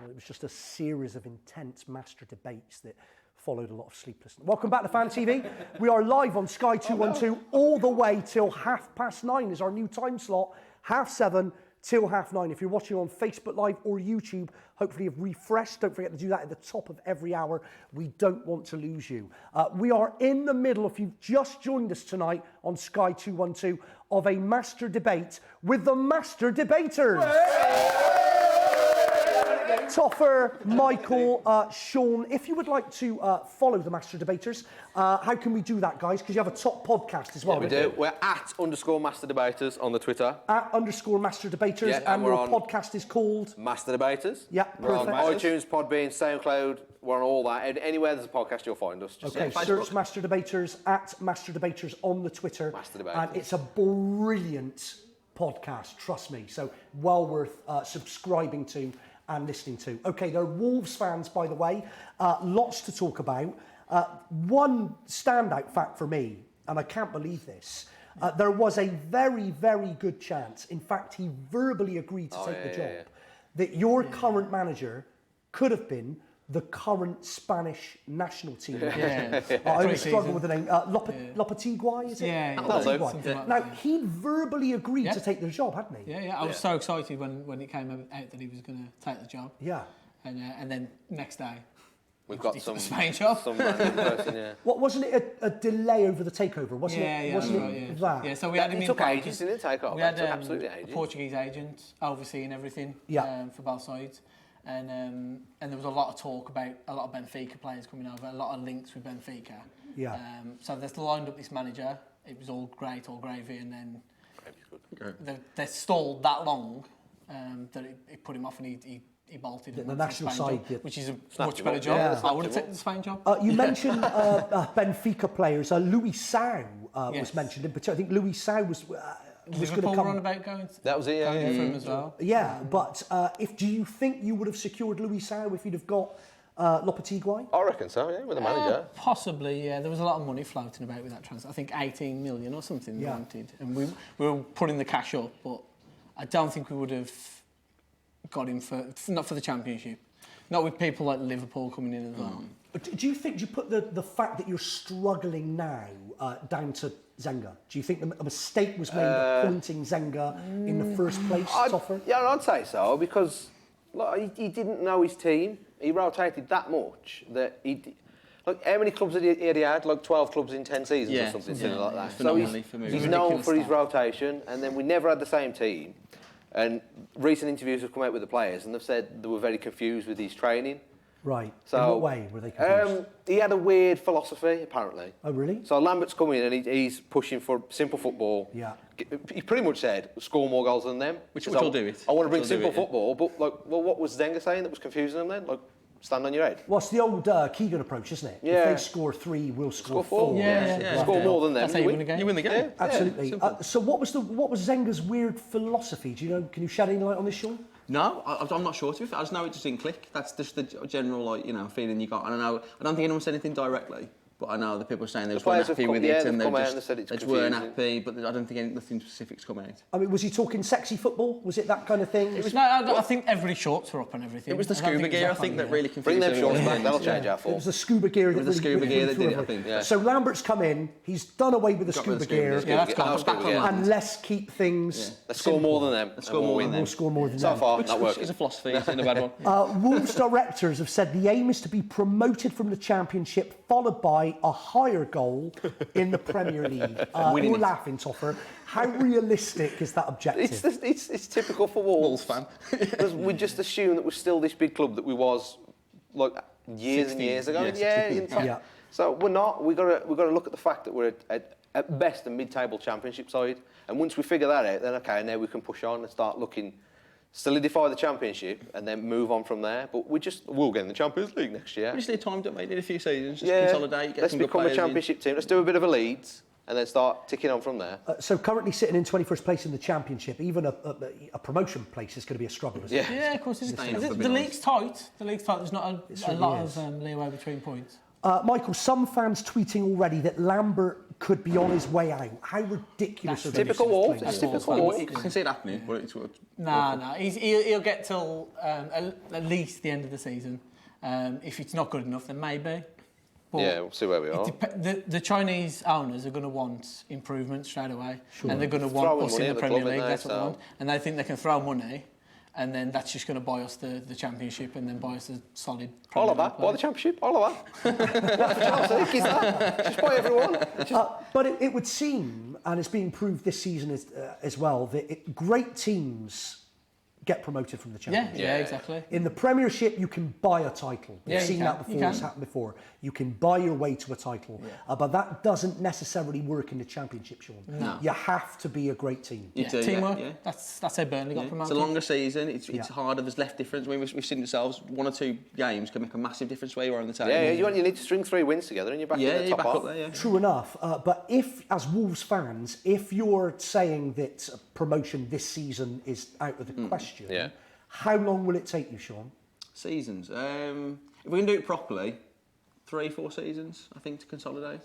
It was just a series of intense master debates that followed a lot of sleeplessness. Welcome back to Fan TV. We are live on Sky 212 all the way till 9:30 is our new time slot, 7:30 till 9:30. If you're watching on Facebook Live or YouTube, hopefully you've refreshed. Don't forget to do that at the top of every hour. We don't want to lose you. We are in the middle, if you've just joined us tonight on Sky 212, of a master debate with the master debaters. Toffer, Michael, Sean, if you would like to follow the Master Debaters, how can we do that, guys? Because you have a top podcast as well. Yeah, we do. We're @_Master Debaters on the Twitter. @_Master Debaters, Yeah, and your podcast is called Master Debaters. Yeah, We're on perfect. iTunes, Podbean, SoundCloud. We're on all that. Anywhere there's a podcast, you'll find us. Just Okay, search Master Debaters @Master Debaters on the Twitter. Master Debaters. And it's a brilliant podcast, trust me. So well worth subscribing to and listening to. Okay, they're Wolves fans, by the way. Lots to talk about. One standout fact for me, and I can't believe this, there was a very, very good chance, in fact, he verbally agreed to take the job, that your current manager could have been the current Spanish national team. I always struggle with the name. Lopetegui, is it? Yeah, Lopetegui. like Now, he'd verbally agreed to take the job, hadn't he? Yeah. I was so excited when it came out that he was going to take the job. Yeah. And then next day, we've got he took some the Spain job. Some random person, yeah. What wasn't it a delay over the takeover? Wasn't it that? Yeah, so we had him It in took practice. ages, didn't it, take off? We had It took absolutely ages. a Portuguese agent overseeing everything Yeah. for both sides. And there was a lot of talk about a lot of Benfica players coming over, a lot of links with Benfica. Yeah. So they've lined up this manager. It was all great, all gravy, and then they stalled that long that it put him off, and he bolted. The and went national for the Spain side, job, which is a Snapped much him better up. job. Yeah. I would have taken the Spain job. You mentioned Benfica players. Louis Sau was mentioned in particular. I think Louis Sau was going to Liverpool come. run about going. That was it. Yeah, going for him as well. Yeah, but do you think you would have secured Louis Sau if you'd have got Lopetegui? I reckon so. Yeah, with the manager. Possibly, yeah. There was a lot of money floating about with that transfer. I think 18 million or something they wanted, and we were putting the cash up, but I don't think we would have got him not for the Championship, not with people like Liverpool coming in as well. But do you think you put the fact that you're struggling now down to Zenga? Do you think a mistake was made appointing Zenga in the first place, Toffer? Yeah, I'd say so, because he didn't know his team. He rotated that much that how many clubs had he had? Like 12 clubs in 10 seasons or something like that. So he's known for his rotation, and then we never had the same team. And recent interviews have come out with the players, and they've said they were very confused with his training. Right. So, in what way were they confused? He had a weird philosophy, apparently. Oh, really? So Lambert's come in and he's pushing for simple football. Yeah. He pretty much said, score more goals than them. Which will do it. I want to bring Which will do simple it, yeah. football, but what was Zenga saying that was confusing them then? Stand on your head. Well, it's the old Keegan approach, isn't it? Yeah. If they score 3, we'll score 4. Yeah. Score more than them. That's how you win the game. You win the game. Yeah. Absolutely. So what was Zenga's weird philosophy? Do you know? Can you shed any light on this, Sean? No, I'm not sure to be fair. I just know it just didn't click. That's just the general feeling you got. I don't think anyone said anything directly, but I know the people were saying they weren't happy with it, and they just weren't happy. But I don't think nothing specific's come out. I mean, was he talking sexy football? Was it that kind of thing? I think every shorts were up and everything. It was the scuba gear, I think, that really confused Bring them everyone. shorts back, that'll change our It form. was the scuba gear that did it, I think. So Lambert's come in, he's done away with the Got rid scuba of the scuba gear, gear. Yeah, that's gone. Back on that. and let's keep things. Let's score more than them. Let's score more than them. We'll score more than So them. far, Which not working. is a philosophy, it's in a bad one. Wolves directors have said the aim is to be promoted from the Championship, followed by a higher goal in the Premier League. You're laughing, Toffer. How realistic is that objective? It's typical for Wolves fan. Because we just assume that we're still this big club that we was years and years ago. Yeah. So we're not. We've got to look at the fact that we're at best a mid-table Championship side, and once we figure that out, then okay, now we can push on and start looking. Solidify the Championship and then move on from there. But we'll get in the Champions League next year. We just need time, don't we? Need a few seasons, just consolidate, get Let's some good become a players in. Championship team. Let's do a bit of a Leeds and then start ticking on from there. So currently sitting in 21st place in the Championship, even a promotion place is going to be a struggle, isn't it? Yeah, of course it is. The league's tight. There's not a lot of leeway between points. Michael, some fans tweeting already that Lambert could be on his way out. How ridiculous are typical Wolves. It's typical Wolves. You can see it happening, but it's No. He'll get till at least the end of the season. If it's not good enough, then maybe. But we'll see where we are. The Chinese owners are going to want improvement straight away, Sure. and they're going to want us in the Premier League. That's what they want, and they think they can throw money. And then that's just going to buy us the Championship and then buy us a solid Premier Oliver, buy the Championship, Oliver. What for Chelsea? Is that? Just buy everyone. But it would seem, and it's being proved this season as well, that great teams get promoted from the Championship. Yeah, exactly. In the Premiership, you can buy a title. We've seen that before. It's happened before. You can buy your way to a title. But that doesn't necessarily work in the Championship, Sean. No. You have to be a great team. You do, Teamwork. yeah. That's how Burnley got promoted. It's a longer season. It's harder. There's less difference. I mean, we've seen it ourselves. 1 or 2 games can make a massive difference where you are on the table. Yeah, you need to string 3 wins together and you're back in the top half. Up there, True enough. But if, as Wolves fans, if you're saying that promotion this season is out of the question, how long will it take you, Sean? Seasons. If we can do it properly, 3-4 seasons, I think, to consolidate.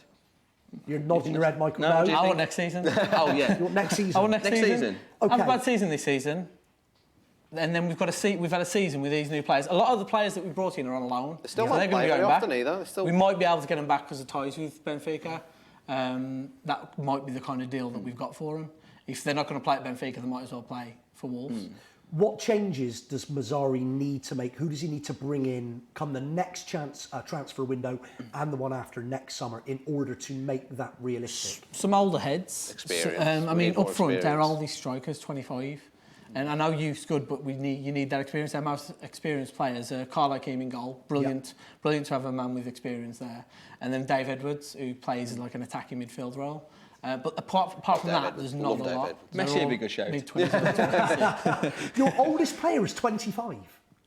You're nodding your head, Michael. No, I want next season. Oh, yeah. You want next season? I want next season. Okay. Have a bad season this season. And then we've had a season with these new players. A lot of the players that we brought in are on loan. They still not play very often either. We might be able to get them back because of ties with Benfica. That might be the kind of deal that we've got for them. If they're not going to play at Benfica, they might as well play for Wolves. What changes does Mazzari need to make? Who does he need to bring in come the next transfer window and the one after next summer in order to make that realistic? Some older heads. Experience. I mean, up front, they're all these strikers, 25. And I know youth's good, but you need that experience. Our most experienced players, Carlo Keem in goal, brilliant to have a man with experience there. And then Dave Edwards, who plays like an attacking midfield role. But apart from that, there's not a lot. Messi would be a good shout. Your oldest player is 25.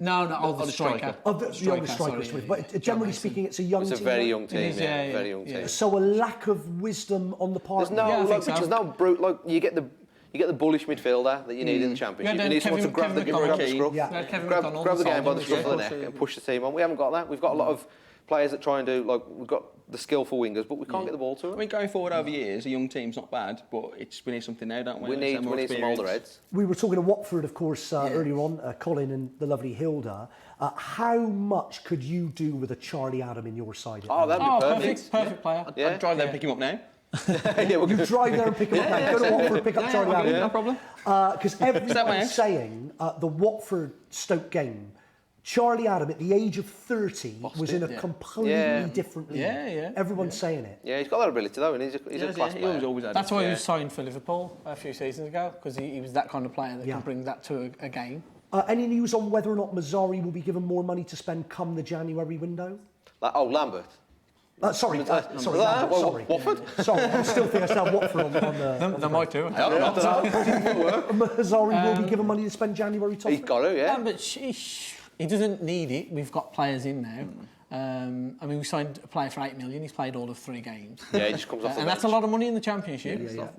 No, oldest striker. The oldest striker is 25. But generally speaking, it's a young team. It's a very young team, very young team. So a lack of wisdom on the part. There's no brute. Like you get the bullish midfielder that you need in the Championship. You need someone to grab the scruff, grab the game by the scruff of the neck and push the team on. We haven't got that. We've got a lot of players that try and do, like, we've got the skillful wingers, but we can't get the ball to them. I mean, going forward over years, a young team's not bad, but we need something now, don't we? We need some older heads. We were talking to Watford, of course, earlier on, Colin and the lovely Hilda. How much could you do with a Charlie Adam in your side? That'd be perfect. Perfect player. I'd drive there and pick him up now. You drive there and pick him up now. Go to Watford and pick up Charlie Adam. No problem. Because everyone's saying the Watford-Stoke game, Charlie Adam, at the age of 30, was in a completely different league. Everyone's saying it. Yeah, he's got that ability though, and he's a class player. That's why he was signed for Liverpool a few seasons ago, because he was that kind of player that can bring that to a game. Any news on whether or not Mazzari will be given more money to spend come the January window? Lambert. Sorry. Watford? Sorry, I'm still thinking I still have Watford on the... They might do. Mazzari will be given money to spend January top. He's got to, yeah. But he doesn't need it. We've got players in now. I mean, we signed a player for 8 million. He's played all of 3 games. Yeah, he just comes off the bench. And that's a lot of money in the Championship. Yeah.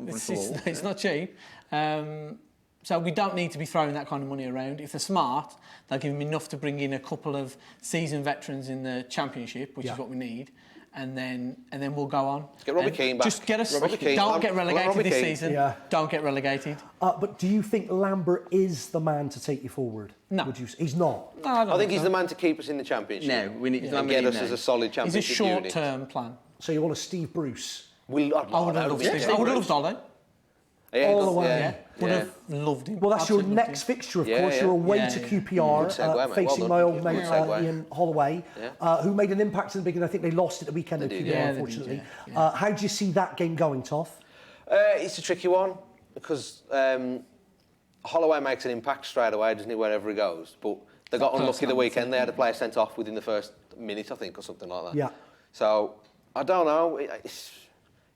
It's not cheap. So we don't need to be throwing that kind of money around. If they're smart, they'll give him enough to bring in a couple of seasoned veterans in the Championship, which is what we need. And then we'll go on. Get Robbie Keane back. Just get us. Don't get relegated this season. Don't get relegated. But do you think Lambert is the man to take you forward? No. He's not. No, I think he's the man to keep us in the Championship. No, we need to get us as a solid Championship He's a short-term plan. So you want a Steve Bruce? I would have loved Ollie. All the way. Would have loved him. Well, that's your next fixture, of course. You're away to QPR, facing my old mate Ian Holloway, who made an impact in the beginning. I think they lost at the weekend at QPR, unfortunately. How do you see that game going, Toff? It's a tricky one, because Holloway makes an impact straight away, doesn't he, wherever he goes? But they got unlucky the weekend. They had a player sent off within the first minute, I think, or something like that. Yeah. So, I don't know.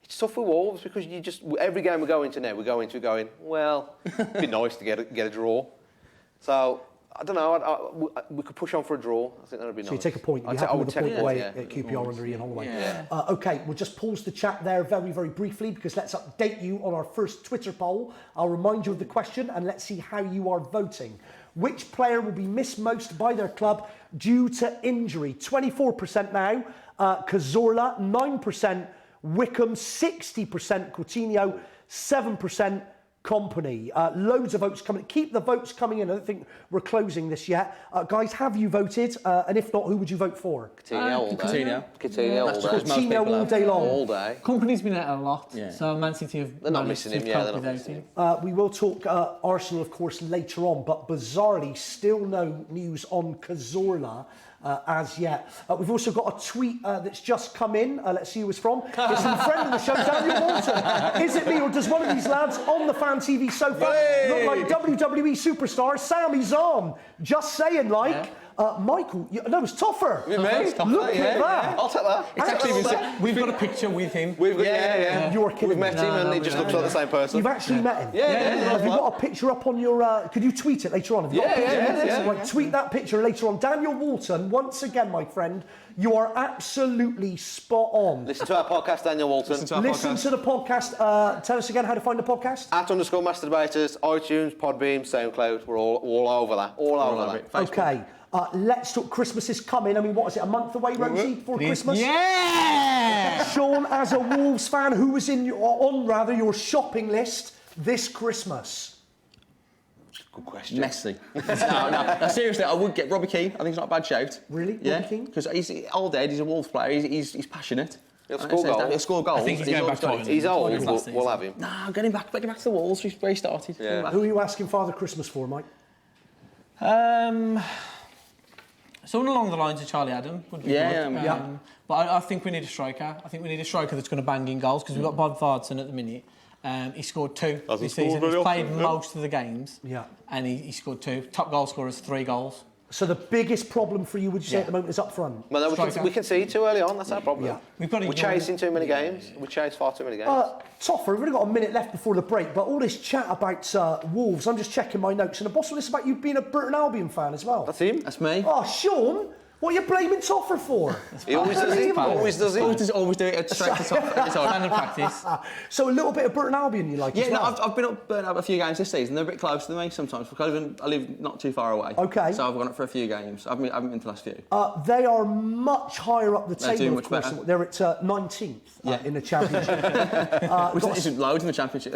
It's tough for Wolves because every game we go into now, we're going, well, it'd be nice to get a draw. So, I don't know, we could push on for a draw. I think that would be nice. So you take a point, you have with a point away at QPR under Ian Holloway. OK, we'll just pause the chat there very, very briefly because let's update you on our first Twitter poll. I'll remind you of the question and let's see how you are voting. Which player will be missed most by their club due to injury? 24% now, Cazorla, 9%, Wickham, 60%, Coutinho, 7%, Company. Loads of votes coming. Keep the votes coming in. I don't think we're closing this yet. Guys, have you voted? And if not, who would you vote for? Coutinho all day. Coutinho all day long. All day. Company's been out a lot, so Man City have They're not missing him, they're not missing him. We will talk Arsenal, of course, later on, but bizarrely, still no news on Cazorla. as yet. We've also got a tweet that's just come in. Let's see who it's from. It's from a friend of the show, Daniel Walton. Is it me, or does one of these lads on the Fan TV sofa look like WWE superstar Sami Zayn? Just saying, like. Michael, no, it's Toffer. Me? Look at that. Yeah. I'll take that. It's actually we've got a picture with him. You're kidding. We've met him and he just looks like the same person. You've actually met him? Yeah. Have you got a picture up on your... could you tweet it later on? Have you got a picture? Right, tweet that picture later on. Daniel Walton, once again, my friend, you are absolutely spot on. Listen to our podcast, Daniel Walton. Listen to the podcast. Tell us again how to find the podcast. @_Master iTunes, Podbeam, SoundCloud. We're all over that. All over that. Okay. Let's talk. Christmas is coming. I mean, what is it, a month away, Rosie, before Christmas? Yeah! Sean, as a Wolves fan, who was on your shopping list this Christmas? Good question. Messi. no, seriously, I would get Robbie Keane. I think it's not a bad shout. Really? Yeah, Robbie Keane? because he's old Ed, he's a Wolves player, he's passionate. He'll score goals. He'll score goals. I think he's going back to Ireland. He's old, but we'll have him. Nah, get him back to the Wolves, where he started. Yeah. Who are you asking Father Christmas for, Mike? Someone along the lines of Charlie Adam would be good. But I think we need a striker. I think we need a striker that's going to bang in goals, because we've got Bob Vardson at the minute. He scored 2 this season. He's played most of the games. Yeah. And he scored 2. Top goal scorers, 3 goals. So the biggest problem for you, would you say, at the moment, is up front? Well, we can see too early on. That's our problem. Yeah. We're chasing too many games. We chase far too many games. Toffer, we've only got a minute left before the break, but all this chat about Wolves, I'm just checking my notes, and the boss, all this about you being a Burton Albion fan as well. That's him. That's me. Oh, Sean, what are you blaming Toffer for? He always does it. Always does it. Always do it straight to top every time. Standard practice. So a little bit of Burton Albion you like as well? Yeah, I've been up Burton Albion a few games this season. They're a bit closer to me sometimes, because I live not too far away. Okay. So I've gone up for a few games. I haven't been to the last few. They are much higher up the table, doing of course. They're at 19th in the Championship. Which isn't loads in the Championship.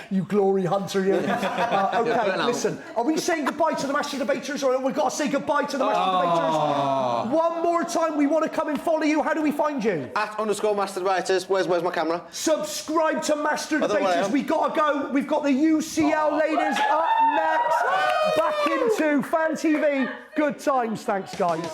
You glory hunter, you. Okay, listen, are we saying goodbye to the Master Debaters, or we've got to say goodbye to the Master Debaters? One more time, we want to come and follow you. How do we find you? @_Master Debaters. Where's my camera? Subscribe to Master Debaters. We got to go. We've got the UCL ladies up next. Back into Fan TV. Good times. Thanks, guys.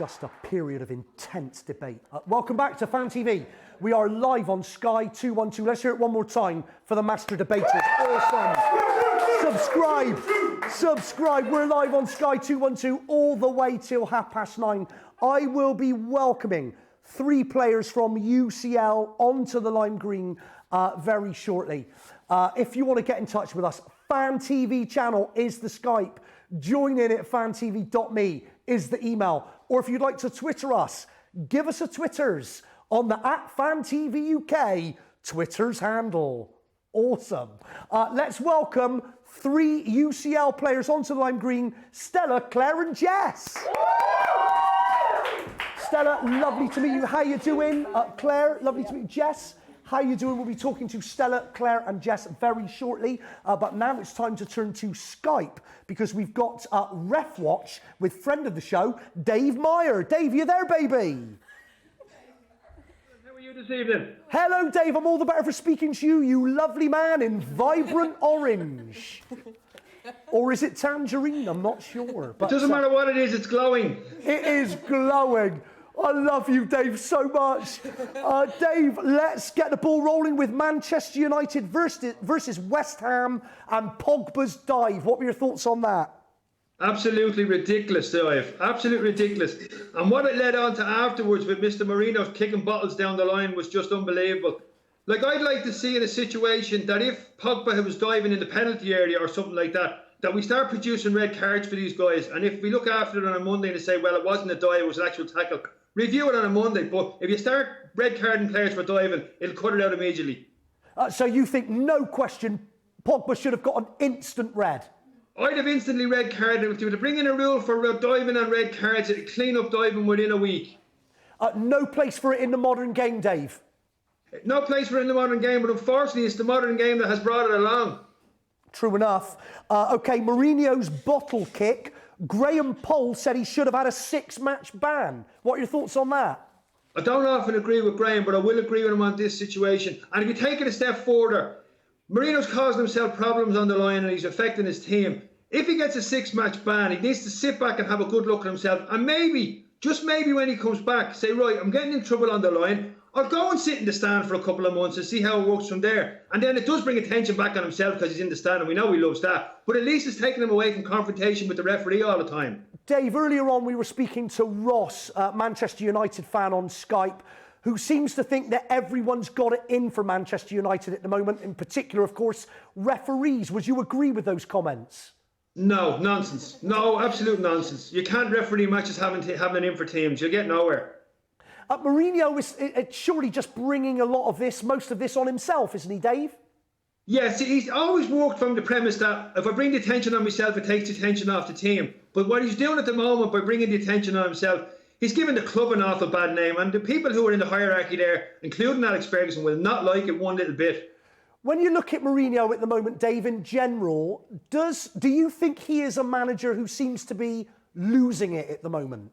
just a period of intense debate. Welcome back to Fan TV. We are live on Sky 212. Let's hear it one more time for the master debaters. Awesome. Subscribe. We're live on Sky 212 all the way till 9:30. I will be welcoming 3 players from UCL onto the lime green very shortly. If you want to get in touch with us, Fan TV channel is the Skype. Join in at fantv.me is the email. Or if you'd like to Twitter us, give us a Twitters on the @FanTVUK Twitter's handle. Awesome. Let's welcome 3 UCL players onto the lime green, Stella, Claire and Jess. Stella, lovely to meet you. How you doing? Claire, lovely to meet you. Jess, how you doing? We'll be talking to Stella, Claire and Jess very shortly. But now it's time to turn to Skype because we've got Ref Watch with friend of the show, Dave Meyer. Dave, you there, baby? How are you this evening? Hello, Dave. I'm all the better for speaking to you, you lovely man in vibrant orange. Or is it tangerine? I'm not sure. But, it doesn't matter what it is, it's glowing. It is glowing. I love you, Dave, so much. Dave, let's get the ball rolling with Manchester United versus West Ham and Pogba's dive. What were your thoughts on that? Absolutely ridiculous dive. Absolutely ridiculous. And what it led on to afterwards with Mr. Marino kicking bottles down the line was just unbelievable. Like, I'd like to see in a situation that if Pogba was diving in the penalty area or something like that, that we start producing red cards for these guys. And if we look after it on a Monday and say, well, it wasn't a dive, it was an actual tackle, review it on a Monday. But if you start red carding players for diving, it'll cut it out immediately. So you think, no question, Pogba should have got an instant red? I'd have instantly red carded him. If they were to bring in a rule for diving and red cards, it'd clean up diving within a week. No place for it in the modern game, Dave? No place for it in the modern game, but unfortunately it's the modern game that has brought it along. True enough. OK, Mourinho's bottle kick. Graham Poll said he should have had a 6-match ban. What are your thoughts on that? I don't often agree with Graham, but I will agree with him on this situation. And if you take it a step further, Mourinho's causing himself problems on the line and he's affecting his team. If he gets a 6-match ban, he needs to sit back and have a good look at himself. And maybe, just maybe when he comes back, say, right, I'm getting in trouble on the line. I'll go and sit in the stand for a couple of months and see how it works from there. And then it does bring attention back on himself because he's in the stand and we know he loves that. But at least it's taking him away from confrontation with the referee all the time. Dave, earlier on we were speaking to Ross, Manchester United fan on Skype, who seems to think that everyone's got it in for Manchester United at the moment, in particular, of course, referees. Would you agree with those comments? No, nonsense. No, absolute nonsense. You can't referee matches having it in for teams. You'll get nowhere. Mourinho is surely just bringing most of this on himself, isn't he, Dave? Yes, he's always worked from the premise that if I bring the attention on myself, it takes the attention off the team. But what he's doing at the moment by bringing the attention on himself, he's giving the club an awful bad name. And the people who are in the hierarchy there, including Alex Ferguson, will not like it one little bit. When you look at Mourinho at the moment, Dave, in general, do you think he is a manager who seems to be losing it at the moment?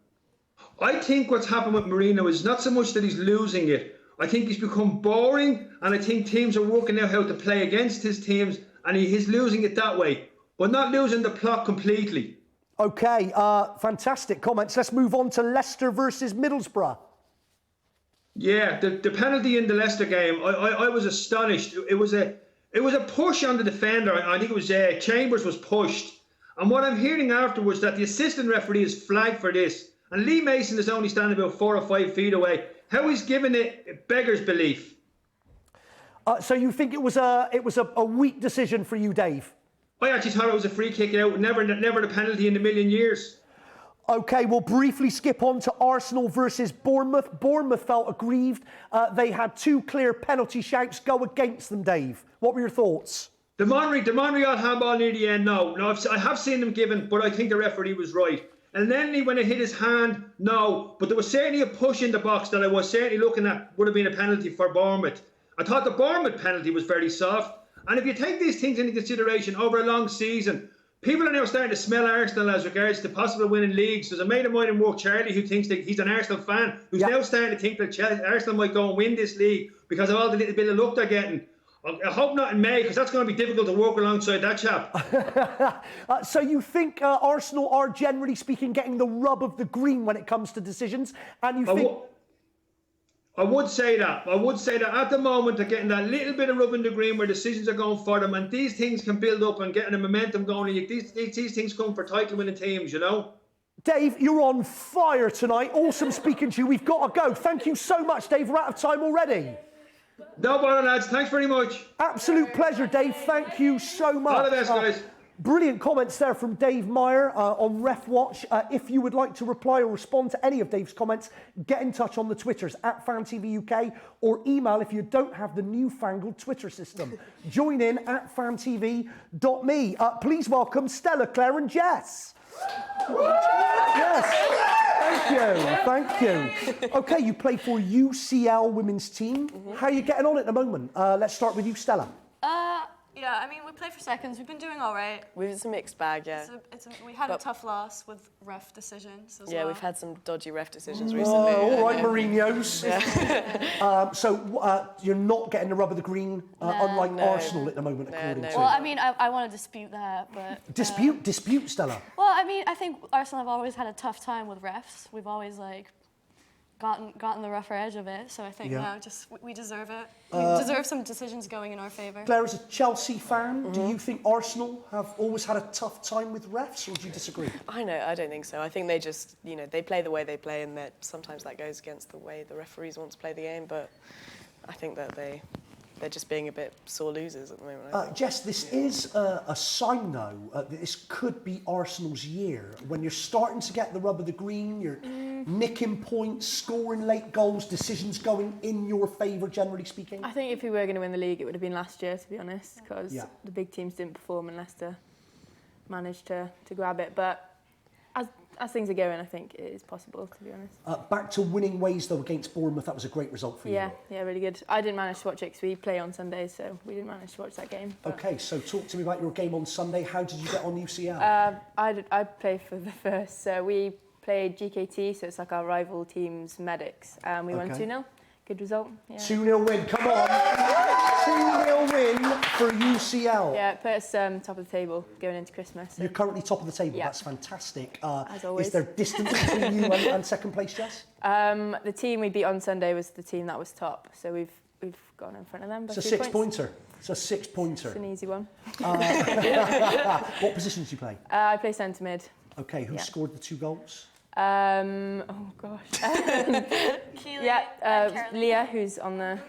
I think what's happened with Mourinho is not so much that he's losing it. I think he's become boring, and I think teams are working out how to play against his teams, and he's losing it that way, but not losing the plot completely. OK, fantastic comments. Let's move on to Leicester versus Middlesbrough. Yeah, the penalty in the Leicester game, I was astonished. It was a push on the defender. I think it was Chambers was pushed. And what I'm hearing afterwards that the assistant referee is flagged for this. And Lee Mason is only standing about 4 or 5 feet away. How he's given it beggars belief. So you think it was a weak decision for you, Dave? I actually thought it was a free kick out. Never the penalty in a million years. OK, we'll briefly skip on to Arsenal versus Bournemouth. Bournemouth felt aggrieved. They had 2 clear penalty shouts go against them, Dave. What were your thoughts? The Monreal handball near the end, no. I have seen them given, but I think the referee was right. And then when it hit his hand, no. But there was certainly a push in the box that I was certainly looking at would have been a penalty for Bournemouth. I thought the Bournemouth penalty was very soft. And if you take these things into consideration over a long season, people are now starting to smell Arsenal as regards to possible winning leagues. There's a mate of mine in work, Charlie, who thinks that he's an Arsenal fan, who's now starting to think that Arsenal might go and win this league because of all the little bit of luck they're getting. I hope not in May, because that's going to be difficult to work alongside that chap. So you think Arsenal are, generally speaking, getting the rub of the green when it comes to decisions, and you think... I would say that. At the moment they're getting that little bit of rub in the green where decisions are going for them, and these things can build up and getting the momentum going. And these things come for title-winning teams, you know. Dave, you're on fire tonight. Awesome speaking to you. We've got to go. Thank you so much, Dave. We're out of time already. No bother, lads. Thanks very much. Absolute pleasure, Dave. Thank you so much. All the best, guys. Brilliant comments there from Dave Meyer on Ref Watch. If you would like to reply or respond to any of Dave's comments, get in touch on the Twitters at FanTVUK or email if you don't have the newfangled Twitter system. Join in at fantv.me. Please welcome Stella, Claire and Jess. Yes, thank you. Okay, you play for UCL women's team. How are you getting on at the moment? Let's start with you, Stella. Yeah, I mean, we play for seconds. We've been doing all right. It's a mixed bag, yeah. We had a tough loss with ref decisions as well. Yeah, we've had some dodgy ref decisions recently. All right, Mourinho's. So you're not getting the rub of the green, unlike Arsenal at the moment, according to... Well, I mean, I want to dispute that, but... Dispute, Stella? Well, I mean, I think Arsenal have always had a tough time with refs. We've always, like, gotten the rougher edge of it, so I think now we deserve it. We deserve some decisions going in our favour. Claire, as a Chelsea fan, do you think Arsenal have always had a tough time with refs, or do you disagree? I don't think so. I think they just, they play the way they play, and that sometimes that goes against the way the referees want to play the game, but I think that they're just being a bit sore losers at the moment. Jess, this is a sign, though, that this could be Arsenal's year. When you're starting to get the rub of the green, you're nicking points, scoring late goals, decisions going in your favour, generally speaking. I think if we were going to win the league, it would have been last year, to be honest, because the big teams didn't perform and Leicester managed to grab it. But as things are going, I think it is possible, to be honest. Back to winning ways, though, against Bournemouth. That was a great result for you. Yeah, really good. I didn't manage to watch it because we play on Sundays, so we didn't manage to watch that game. OK, so talk to me about your game on Sunday. How did you get on UCL? I played for the first, so we played GKT, so it's like our rival team's medics, and we won 2-0. Good result. 2-0 win, come on. 2-0 win for UCL. Yeah, it put us top of the table going into Christmas. So. You're currently top of the table, that's fantastic. As always. Is there distance between you and second place, Jess? The team we beat on Sunday was the team that was top, so we've gone in front of them. It's a six-pointer. It's a six-pointer. It's an easy one. What positions do you play? I play centre mid. OK, who scored the 2 goals? Oh gosh. Leah, who's on the...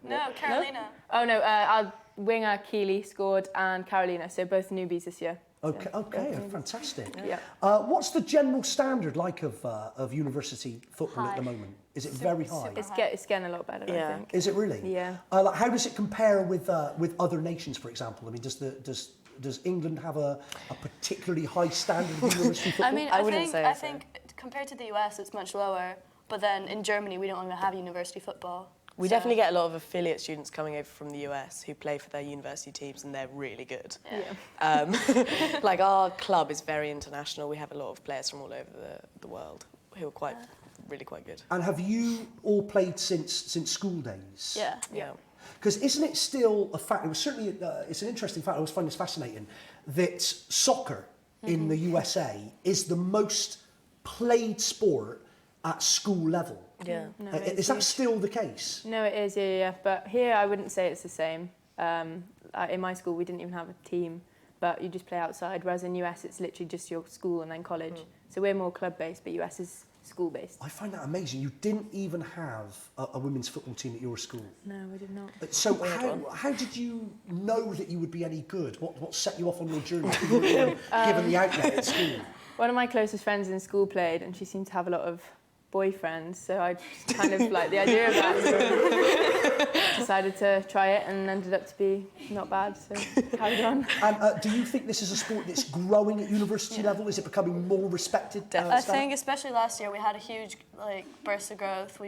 No, Carolina. No? Oh no, our winger Keely scored and Carolina, so both newbies this year. Okay, fantastic. Yeah. What's the general standard like of university football at the moment? Is it very high? It's getting a lot better, I think. Is it really? Yeah. How does it compare with other nations, for example? I mean, does England have a particularly high standard of university football? I mean, I think compared to the US, it's much lower. But then in Germany, we don't even have university football. We definitely get a lot of affiliate students coming over from the US who play for their university teams, and they're really good. Yeah. Like our club is very international. We have a lot of players from all over the world who are really quite good. And have you all played since school days? Yeah. Because isn't it still a fact? It was certainly it's an interesting fact. I always find this fascinating that soccer in the USA is the most played sport at school level. Yeah. No, is that still the case? No, it is, yeah. But here, I wouldn't say it's the same. In my school, we didn't even have a team, but you just play outside, whereas in US, it's literally just your school and then college. So we're more club-based, but US is school-based. I find that amazing. You didn't even have a women's football team at your school. No, we did not. So how did you know that you would be any good? What set you off on your journey? Given the outlet at school? One of my closest friends in school played, and she seemed to have a lot of boyfriends, so I just kind of liked the idea of that. So decided to try it and ended up to be not bad, so carried on. And do you think this is a sport that's growing at university level? Is it becoming more respected? I think especially last year we had a huge burst of growth.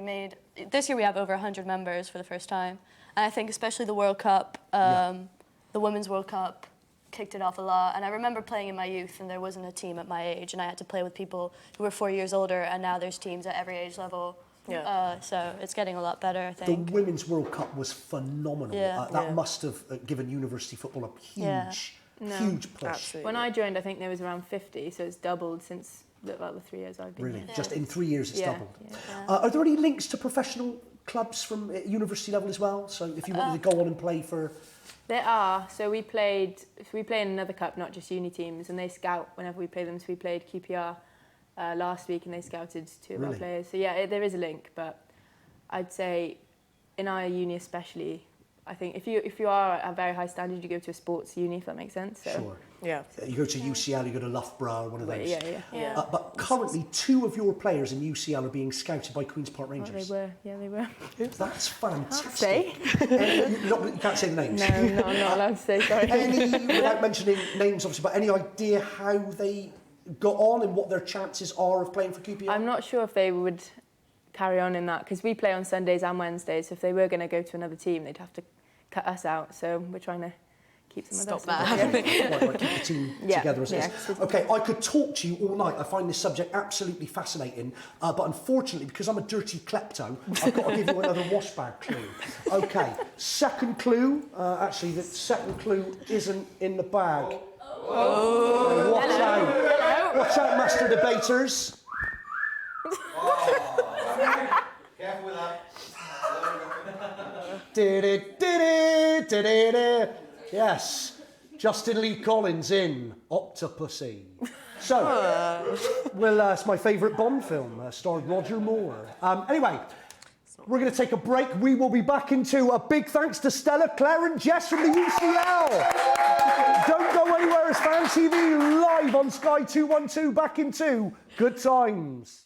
This year we have over 100 members for the first time, and I think especially the World Cup, the Women's World Cup, kicked it off a lot. And I remember playing in my youth and there wasn't a team at my age and I had to play with people who were 4 years older, and now there's teams at every age level So it's getting a lot better, I think. The Women's World Cup was phenomenal. Yeah. That must have given university football a huge push. Absolutely. When I joined, I think there was around 50, so it's doubled since about the 3 years I've been Really? here. Just in 3 years it's doubled. Yeah. Are there any links to professional clubs from university level as well? So if you wanted to go on and play for... There are. So we play in another cup, not just uni teams, and they scout whenever we play them. So we played QPR last week and they scouted 2 of our players. So yeah, there is a link, but I'd say in our uni especially, I think if you are at a very high standard, you go to a sports uni, if that makes sense. So. Sure. Yeah. You go to UCL, you go to Loughborough, or one of those. Yeah. But currently, 2 of your players in UCL are being scouted by Queen's Park Rangers. They were. That's fantastic. Say? You can't say the names. No, I'm not allowed to say, sorry. Without mentioning names, obviously, but any idea how they got on and what their chances are of playing for QPR? I'm not sure if they would carry on in that, because we play on Sundays and Wednesdays, so if they were going to go to another team, they'd have to cut us out, so we're trying to keep some of us. Stop that. Keep the team together as it is. Okay, I could talk to you all night. I find this subject absolutely fascinating, but unfortunately, because I'm a dirty klepto, I've got to give you another wash bag clue. Okay, second clue. Actually, the second clue isn't in the bag. Oh. Watch out. Hello. Watch out, master debaters. Careful with that. Yes, Justin Lee Collins in Octopussy. So, well, it's my favourite Bond film, starring Roger Moore. Anyway, we're going to take a break. We will be back into a big thanks to Stella, Claire and Jess from the UCL. Don't go anywhere, it's Fan TV live on Sky 212, back into Good Times.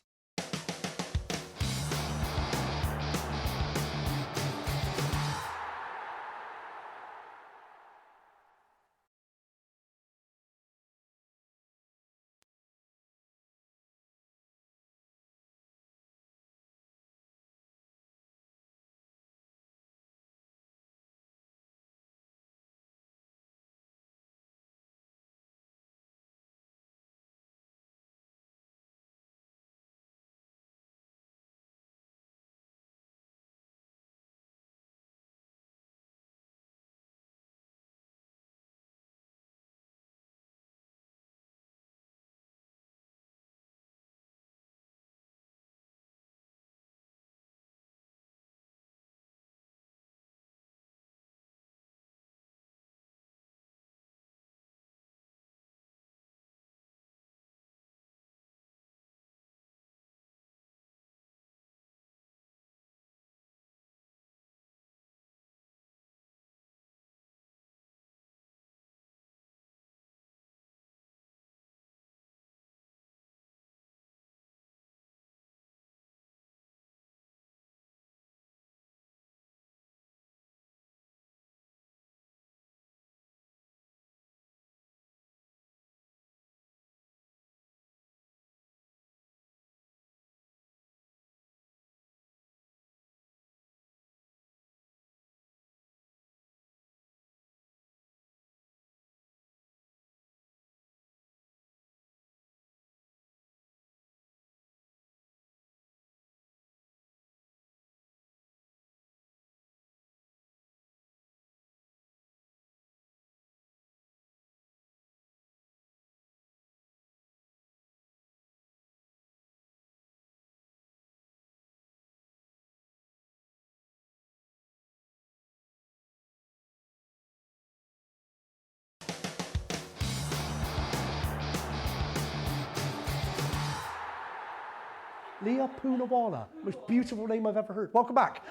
Leah Poonawala, most beautiful name I've ever heard. Welcome back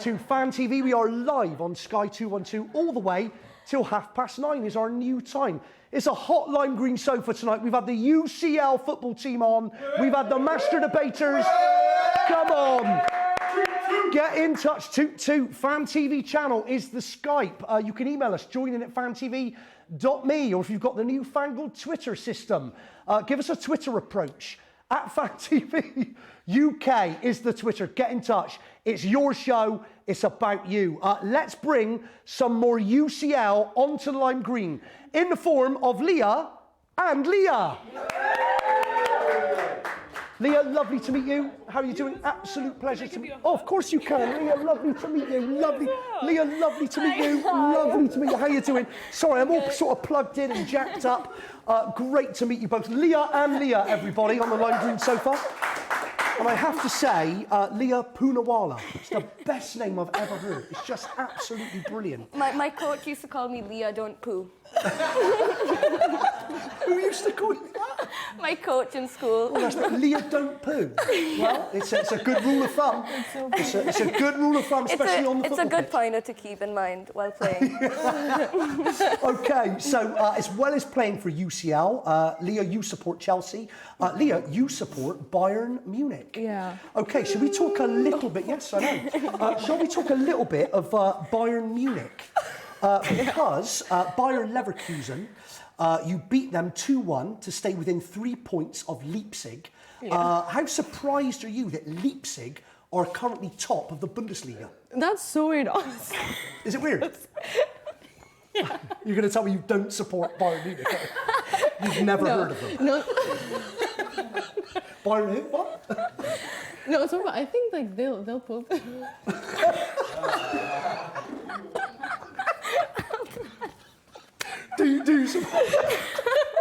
to Fan TV. We are live on Sky 212 all the way till 9:30 is our new time. It's a hot lime green sofa tonight. We've had the UCL football team on. We've had the master debaters. Come on. Get in touch. Toot. Fan TV channel is the Skype. You can email us, joining@fantv.me, or if you've got the newfangled Twitter system, give us a Twitter approach. @FanTV UK is the Twitter. Get in touch. It's your show. It's about you. Let's bring some more UCL onto the lime green in the form of Leah and Leah. Leah, lovely to meet you. How are you doing? Absolute pleasure to meet you. Oh, of course you can. Leah, lovely to meet you. Lovely. Leah, lovely to meet you. Lovely to meet you. How are you doing? Sorry, I'm all sort of plugged in and jacked up. Great to meet you both. Leah and Leah, everybody, on the lime green sofa. And I have to say, Leah Poonawala. It's the best name I've ever heard. It's just absolutely brilliant. My coach used to call me Leah Don't Poo. Who used to call you that? My coach in school. Well, that's Leah Don't Poo. Well, it's a good rule of thumb. It's a good rule of thumb, especially on the football It's a good pitch. pointer to keep in mind while playing. OK, so as well as playing for UCL, Leah, you support Chelsea. Leah, you support Bayern Munich. Yeah. OK, shall we talk a little bit... Yes, I know. Shall we talk a little bit of Bayern Munich? Because Bayer Leverkusen, you beat them 2-1 to stay within 3 points of Leipzig. Yeah. How surprised are you that Leipzig are currently top of the Bundesliga? That's so weird, honestly. Is it weird? Yeah. You're going to tell me you don't support Bayern Munich? You've never heard of them? No. Bayern who? What? No, it's okay. I think like they'll pull. Do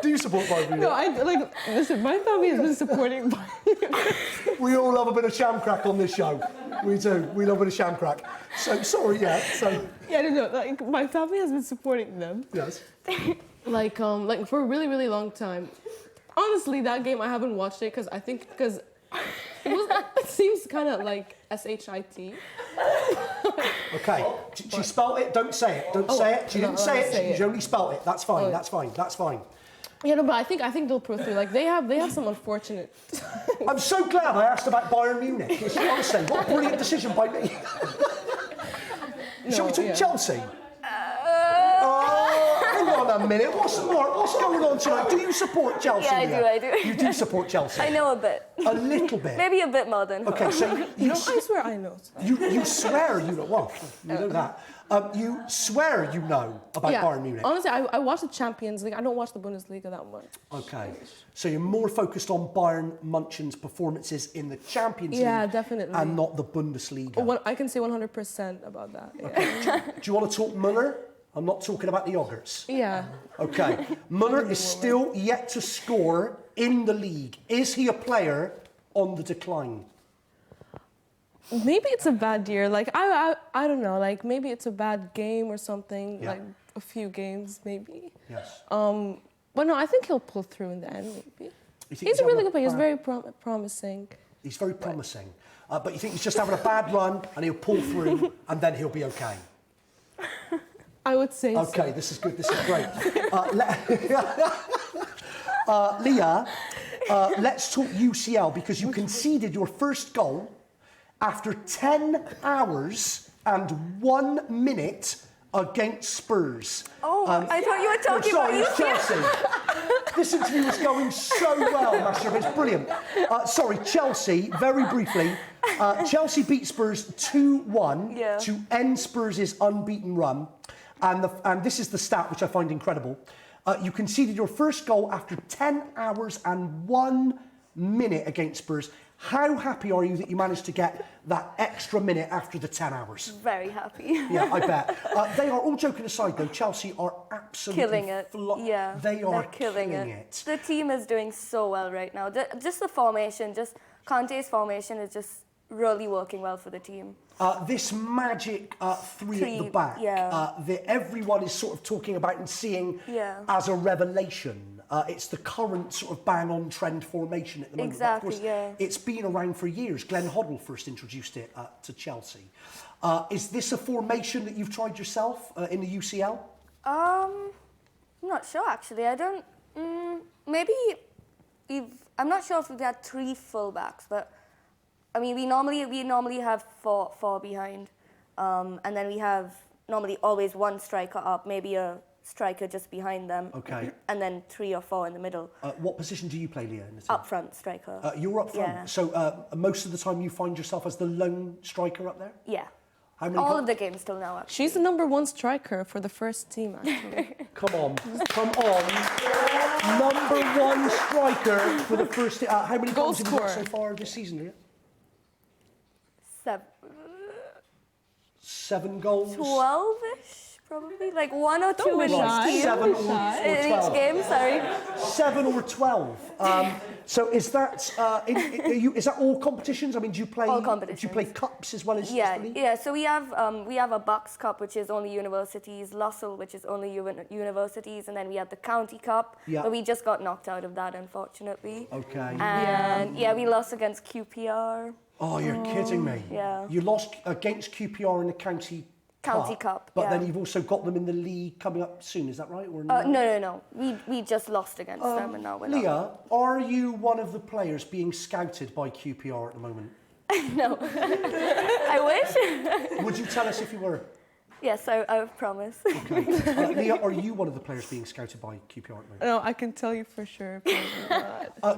you support Bayern Munich? No, listen, my family has been supporting Bayern. We all love a bit of shamcrack on this show. We do. We love a bit of shamcrack. So, sorry, yeah. So. Yeah, no, like my family has been supporting them. Yes. like for a really, really long time. Honestly, that game I haven't watched it because it seems kind of like SHIT. Okay. She spelled it. Don't say it. Don't say it. She didn't say it. She only spelled it. That's fine. That's fine. That's fine. Yeah, no, but I think they'll pull through. Like they have some unfortunate. I'm so glad I asked about Bayern Munich. Honestly, what a brilliant decision by me. Shall we talk Chelsea? Hang on a minute. What's going on tonight? Do you support Chelsea? Yeah, I do. You do support Chelsea? I know a bit. A little bit? Maybe a bit more than her. Okay, so I swear I know. You swear you know. Well, you know that. You swear you know about Bayern Munich. Honestly, I watch the Champions League. I don't watch the Bundesliga that much. Okay. So you're more focused on Bayern München's performances in the Champions League. Yeah, definitely. And not the Bundesliga. I can say 100% about that. Yeah. Okay. Do you want to talk Müller? I'm not talking about the yogurts. Yeah. Okay. Müller is still yet to score in the league. Is he a player on the decline? Maybe it's a bad year. Like I don't know. Like maybe it's a bad game or something. Yeah. Like a few games, maybe. Yes. But no, I think he'll pull through in the end. Maybe. He's a really good player. He's very promising. He's very promising. But you think he's just having a bad run and he'll pull through and then he'll be okay? I would say okay, so. This is good. This is great. Leah, let's talk UCL because you conceded your first goal after 10 hours and 1 minute against Spurs. Oh, I thought you were talking about Chelsea. This interview was going so well, Master. It's brilliant. Sorry, Chelsea, very briefly. Chelsea beat Spurs 2-1 to end Spurs' unbeaten run. And this is the stat which I find incredible. You conceded your first goal after 10 hours and 1 minute against Spurs. How happy are you that you managed to get that extra minute after the 10 hours? Very happy. Yeah, I bet. They are, all joking aside though, Chelsea are absolutely killing it. Yeah, they are killing it. The team is doing so well right now. Just the formation, just Conte's formation is just really working well for the team. This magic three at the back that everyone is sort of talking about and seeing as a revelation. It's the current sort of bang-on trend formation at the moment. Exactly, of course, it's been around for years. Glenn Hoddle first introduced it to Chelsea. Is this a formation that you've tried yourself in the UCL? I'm not sure actually. I don't. Maybe I'm not sure if we've had 3 fullbacks, but I mean we normally have four behind, and then we have normally always 1 striker up, maybe a striker just behind them. Okay. And then 3 or 4 in the middle. What position do you play, Leah? In the team? Up front striker. You're up front. Yeah. So most of the time you find yourself as the lone striker up there? Yeah. How many All of the games till now, actually. She's the #1 striker for the first team, actually. Come on. Come on. #1 striker. striker for the first. How many goals have you got so far this season? Leah? 7 goals. 12-ish, probably. Like 1 or 2 in each team. 7 or 12. In each game, sorry. 7 or 12. So is that is that all competitions? I mean, do you play? All competitions. Do you play cups as well as? Yeah, the league? yeah. So we have a Bucks Cup, which is only universities, Lussell, which is only universities, and then we have the County Cup. Yeah. But we just got knocked out of that, unfortunately. Okay. And yeah, we lost against QPR. Oh, you're kidding me. Yeah. You lost against QPR in the County Cup, but yeah. then you've also got them in the league coming up soon. Is that right? Or No. We just lost against them, and now we're Leah, not. are you one of the players being scouted by QPR at the moment? No. I wish. Would you tell us if you were? Yes, I promise. Okay. Leah, are you one of the players being scouted by QPR at the moment? No, I can tell you for sure.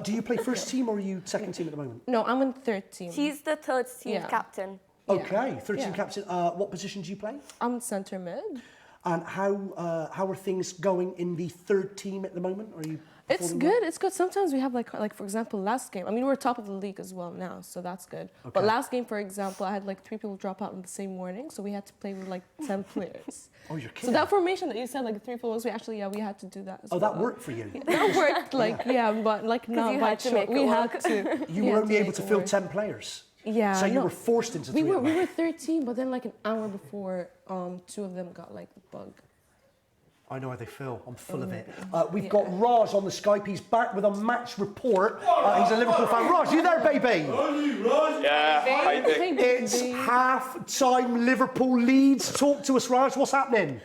Do you play first team or are you second team at the moment? No, I'm in third team. She's the third team captain. Okay, third team captain. What position do you play? I'm centre mid. And how are things going in the third team at the moment? Are you? It's good. It's good. Sometimes we have like for example, last game. I mean, we're top of the league as well now, so that's good. Okay. But last game, for example, I had like 3 people drop out in the same morning, so we had to play with like 10 players. Oh, you're kidding. So that formation that you said, like 3 forwards, we had to do that. As well. That worked for you. That worked, but like not by choice. We had to. You were only able to fill 10 players. Yeah. So you were forced into. We were 13, but then like an hour before, 2 of them got like the bug. I know how they feel. I'm full of it. We've got Raj on the Skype. He's back with a match report. He's a Liverpool fan. Raj, you there, baby? Yeah. It's half-time. Liverpool leads. Talk to us, Raj. What's happening?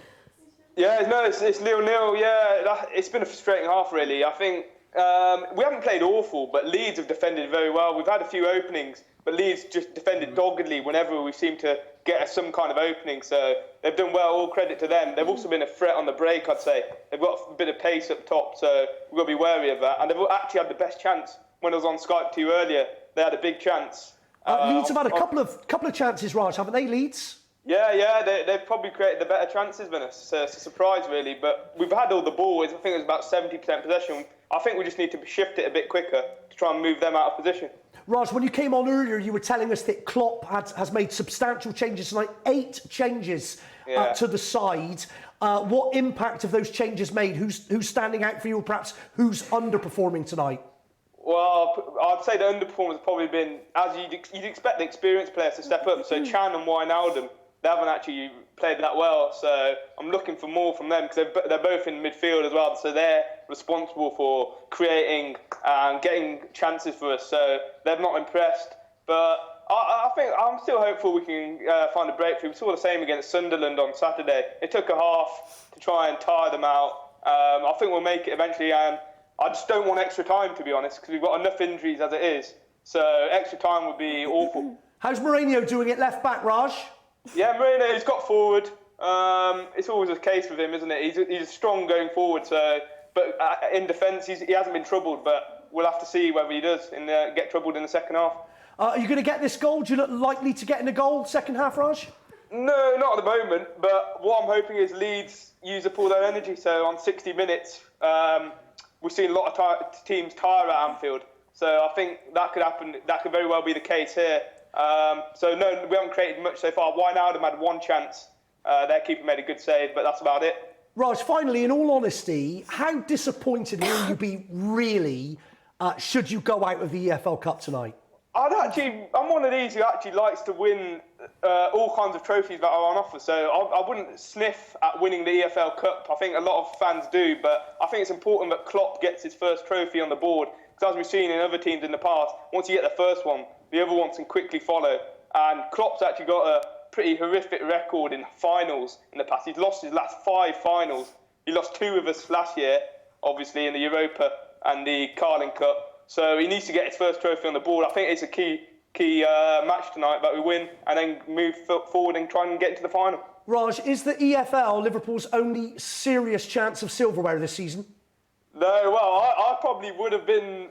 Yeah, no, it's 0-0. Yeah, it's been a frustrating half, really. I think we haven't played awful, but Leeds have defended very well. We've had a few openings, but Leeds just defended doggedly whenever we seem to get some kind of opening. So they've done well, all credit to them. They've also been a threat on the break, I'd say. They've got a bit of pace up top, so we've got to be wary of that. And they've actually had the best chance when I was on Skype to you earlier. They had a big chance. Leeds have had a couple of chances, Raj, haven't they, Leeds? Yeah, they've probably created the better chances than us. So it's a surprise, really. But we've had all the ball. I think it was about 70% possession. I think we just need to shift it a bit quicker to try and move them out of position. Raj, when you came on earlier, you were telling us that Klopp has made substantial changes tonight, 8 changes to the side. What impact have those changes made? Who's standing out for you, or perhaps who's underperforming tonight? Well, I'd say the underperformance has probably been, as you'd expect the experienced players to step up. So Chan and Wijnaldum, they haven't actually played that well. So I'm looking for more from them because they're both in midfield as well. So they're responsible for creating and getting chances for us. So they're not impressed. But I think I'm still hopeful we can find a breakthrough. We saw the same against Sunderland on Saturday. It took a half to try and tire them out. I think we'll make it eventually. I just don't want extra time, to be honest, because we've got enough injuries as it is. So extra time would be awful. How's Mourinho doing at left back, Raj? Yeah, Mourinho's got forward. It's always a case with him, isn't it? He's strong going forward. But in defence, he hasn't been troubled. But we'll have to see whether he does get troubled in the second half. Are you going to get this goal? Do you look likely to get in a goal second half, Raj? No, not at the moment. But what I'm hoping is Leeds use up all their energy. So on 60 minutes, we've seen a lot of teams tire at Anfield. So I think that could happen. That could very well be the case here. So no, we haven't created much so far. Wijnaldum had 1 chance. Their keeper made a good save, but that's about it. Raj, finally, in all honesty, how disappointed will you be, really, should you go out of the EFL Cup tonight? I'm one of these who actually likes to win all kinds of trophies that are on offer. So I wouldn't sniff at winning the EFL Cup. I think a lot of fans do, but I think it's important that Klopp gets his first trophy on the board. Because as we've seen in other teams in the past, once you get the first one, the other ones can quickly follow. And Klopp's actually got a pretty horrific record in finals in the past. He's lost his last 5 finals. He lost 2 of us last year, obviously, in the Europa and the Carling Cup. So he needs to get his first trophy on the board. I think it's a key match tonight that we win and then move forward and try and get into the final. Raj, is the EFL Liverpool's only serious chance of silverware this season? No, well, I probably would have been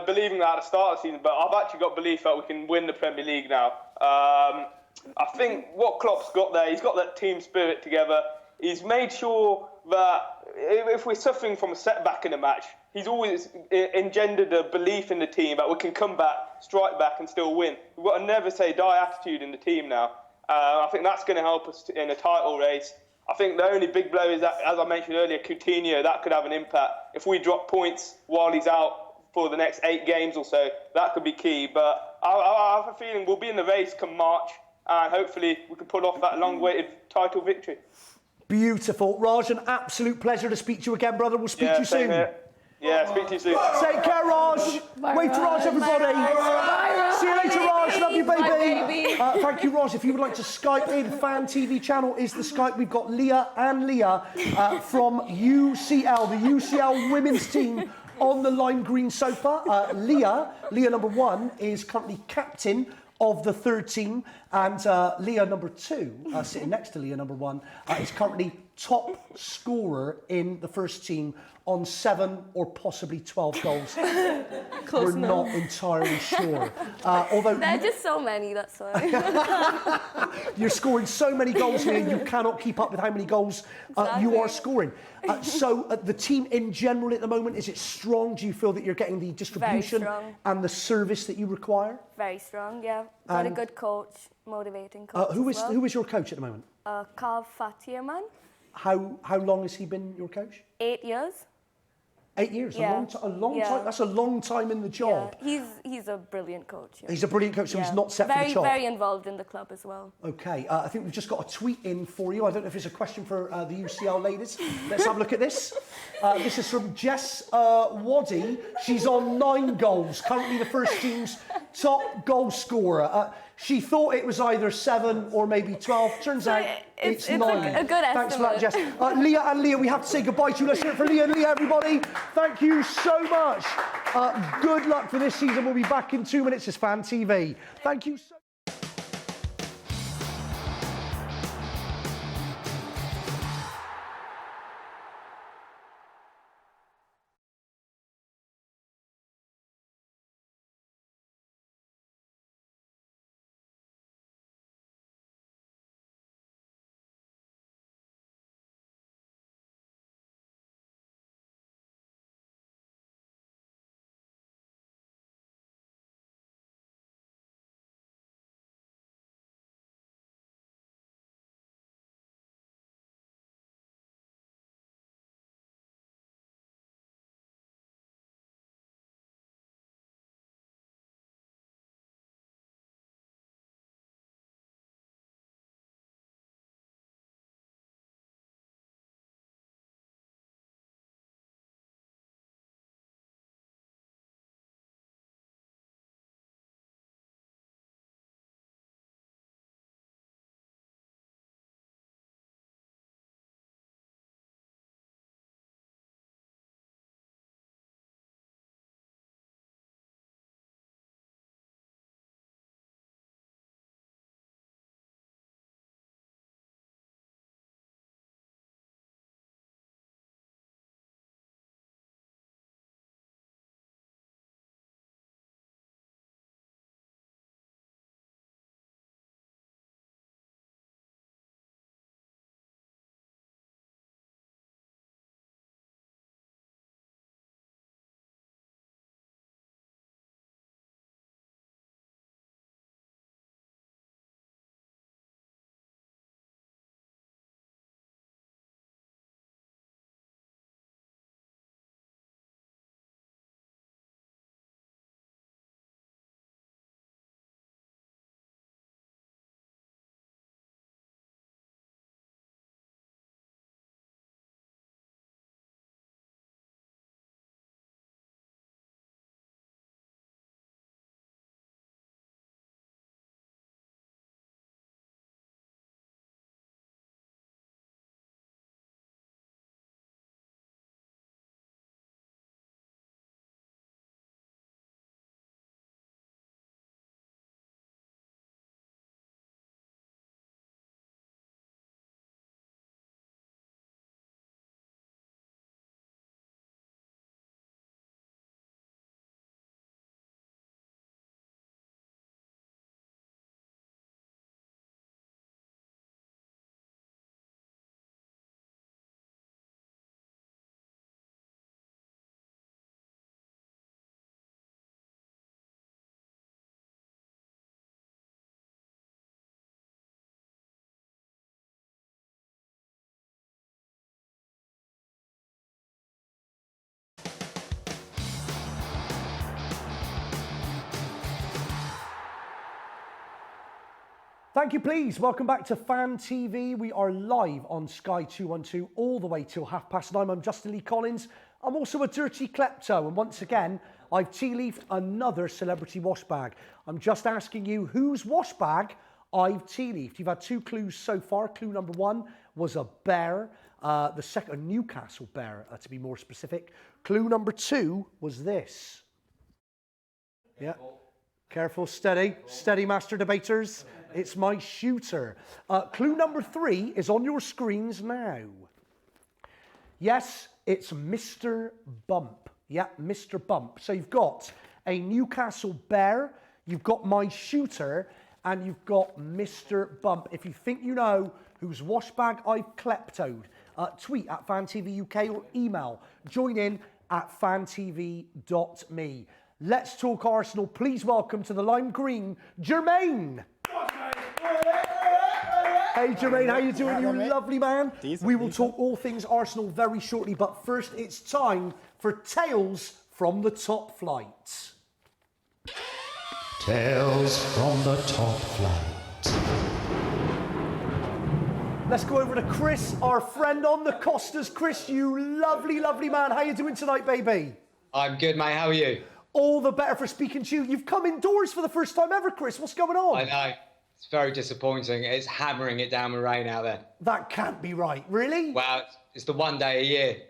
believing that at the start of the season, but I've actually got belief that we can win the Premier League now. I think what Klopp's got there, he's got that team spirit together. He's made sure that if we're suffering from a setback in a match, he's always engendered a belief in the team that we can come back, strike back, and still win. We've got a never say die attitude in the team now. I think that's going to help us in a title race. I think the only big blow is that, as I mentioned earlier, Coutinho, that could have an impact. If we drop points while he's out for the next 8 games or so, that could be key. But I have a feeling we'll be in the race come March, and hopefully we can pull off that long-awaited title victory. Beautiful. Raj, an absolute pleasure to speak to you again, brother. We'll speak to you soon. Yeah, speak to you soon. Take care, Raj. Bye, Wave to Raj, everybody. Bye, Raj. See you later, Raj. Love you, baby. Bye, baby. Thank you, Raj. If you would like to Skype in, Fan TV channel is the Skype. We've got Leah from UCL, the UCL women's team, on the lime green sofa. Leah number 1, is currently captain of the 3rd team, and Leah number 2, sitting next to Leah number 1, is currently top scorer in the 1st team on 7 or possibly 12 goals. We're not entirely sure. Although there are just so many, that's why. you're scoring so many goals here, you cannot keep up with how many goals you are scoring. So the team in general at the moment, is it strong? Do you feel that you're getting the distribution and the service that you require? Very strong, yeah. Got a good coach, motivating coach. Who as well. who is your coach at the moment? Carl Fatierman. How long has he been your coach? 8 years. 8 years, Yeah. a long time. That's a long time in the job. Yeah. He's a brilliant coach. Yeah. He's a brilliant coach, so he's not set for the top. Very involved in the club as well. Okay, I think we've just got a tweet in for you. I don't know if it's a question for the UCL ladies. Let's have a look at this. This is from Jess Waddy. She's on 9 goals, currently the 1st team's top goal scorer. She thought it was either 7 or maybe 12. Turns out it's 9. A good estimate. Thanks for that, Jess. Leah, we have to say goodbye to you. Let's hear it for Leah and Leah, everybody. Thank you so much. Good luck for this season. We'll be back in 2 minutes as Fan TV. Thank you so Thank you, please. Welcome back to Fan TV. We are live on Sky 212 all the way till 9:30. I'm Justin Lee Collins. I'm also a dirty klepto, and once again, I've tea-leafed another celebrity wash bag. I'm just asking you whose wash bag I've tea-leafed. You've had 2 clues so far. Clue number 1 was a bear. The second, a Newcastle bear, to be more specific. Clue number 2 was this. Yeah. Careful, steady, master debaters. It's my shooter. Clue number 3 is on your screens now. Yes, it's Mr. Bump. Yeah, Mr. Bump. So you've got a Newcastle bear, you've got my shooter, and you've got Mr. Bump. If you think you know whose wash bag I've kleptoed, tweet at FanTVUK or email joinin@fantv.me. Let's talk Arsenal. Please welcome to the lime green, Jermaine. Hey Jermaine, how you doing? You lovely man. We will talk all things Arsenal very shortly, but first it's time for Tales from the Top Flight. Tales from the Top Flight. Let's go over to Chris, our friend on the Costas. Chris, you lovely, lovely man. How you doing tonight, baby? I'm good, mate. How are you? All the better for speaking to you. You've come indoors for the first time ever, Chris. What's going on? I know. It's very disappointing. It's hammering it down with rain out there. That can't be right. Really? Well, it's the one day a year.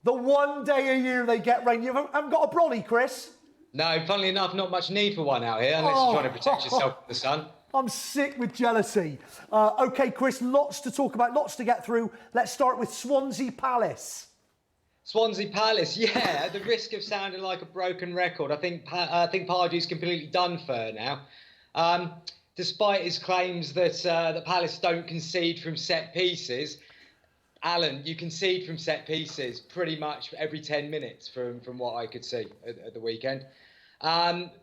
The one day a year they get rain. You haven't got a brolly, Chris? No, funnily enough, not much need for one out here unless you're trying to protect yourself from the sun. I'm sick with jealousy. OK, Chris, lots to talk about, lots to get through. Let's start with Swansea Palace. Swansea Palace, yeah, at the risk of sounding like a broken record, I think Pardew's completely done for now. Despite his claims that Palace don't concede from set pieces, Alan, you concede from set pieces pretty much every 10 minutes from what I could see at the weekend.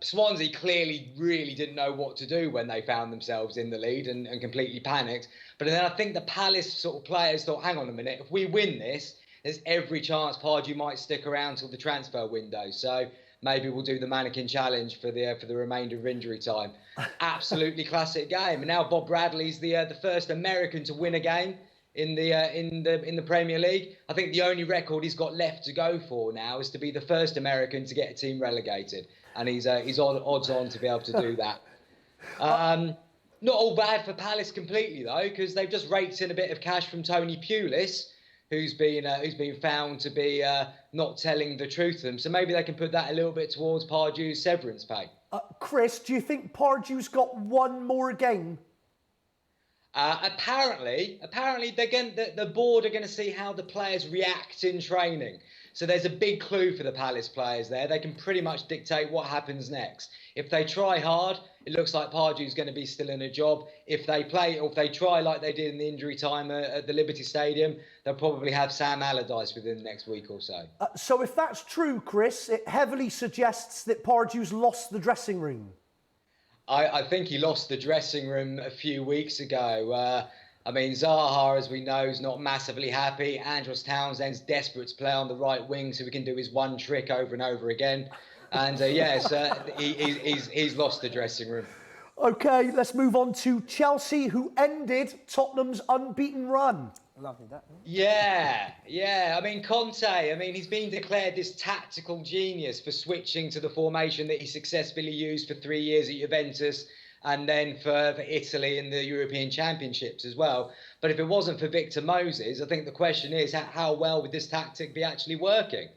Swansea clearly really didn't know what to do when they found themselves in the lead and completely panicked. But then I think the Palace sort of players thought, hang on a minute, if we win this, there's every chance Pardew might stick around till the transfer window. So maybe we'll do the mannequin challenge for the remainder of injury time. Absolutely classic game. And now Bob Bradley's the first American to win a game in the Premier League. I think the only record he's got left to go for now is to be the first American to get a team relegated, and he's odds on to be able to do that. Not all bad for Palace completely though, because they've just raked in a bit of cash from Tony Pulis, who's been found to be not telling the truth to them. So maybe they can put that a little bit towards Pardew's severance pay. Chris, do you think Pardew's got one more game? Apparently, the board are going to see how the players react in training. So there's a big clue for the Palace players there. They can pretty much dictate what happens next. If they try hard, it looks like Pardew's going to be still in a job. If they try like they did in the injury time at the Liberty Stadium, they'll probably have Sam Allardyce within the next week or so. So if that's true, Chris, it heavily suggests that Pardew's lost the dressing room. I think he lost the dressing room a few weeks ago. Zaha, as we know, is not massively happy. Andros Townsend's desperate to play on the right wing so he can do his one trick over and over again. And he's lost the dressing room. OK, let's move on to Chelsea, who ended Tottenham's unbeaten run. Lovely, that. Yeah. Conte, he's been declared this tactical genius for switching to the formation that he successfully used for 3 years at Juventus and then for Italy in the European Championships as well. But if it wasn't for Victor Moses, I think the question is how well would this tactic be actually working?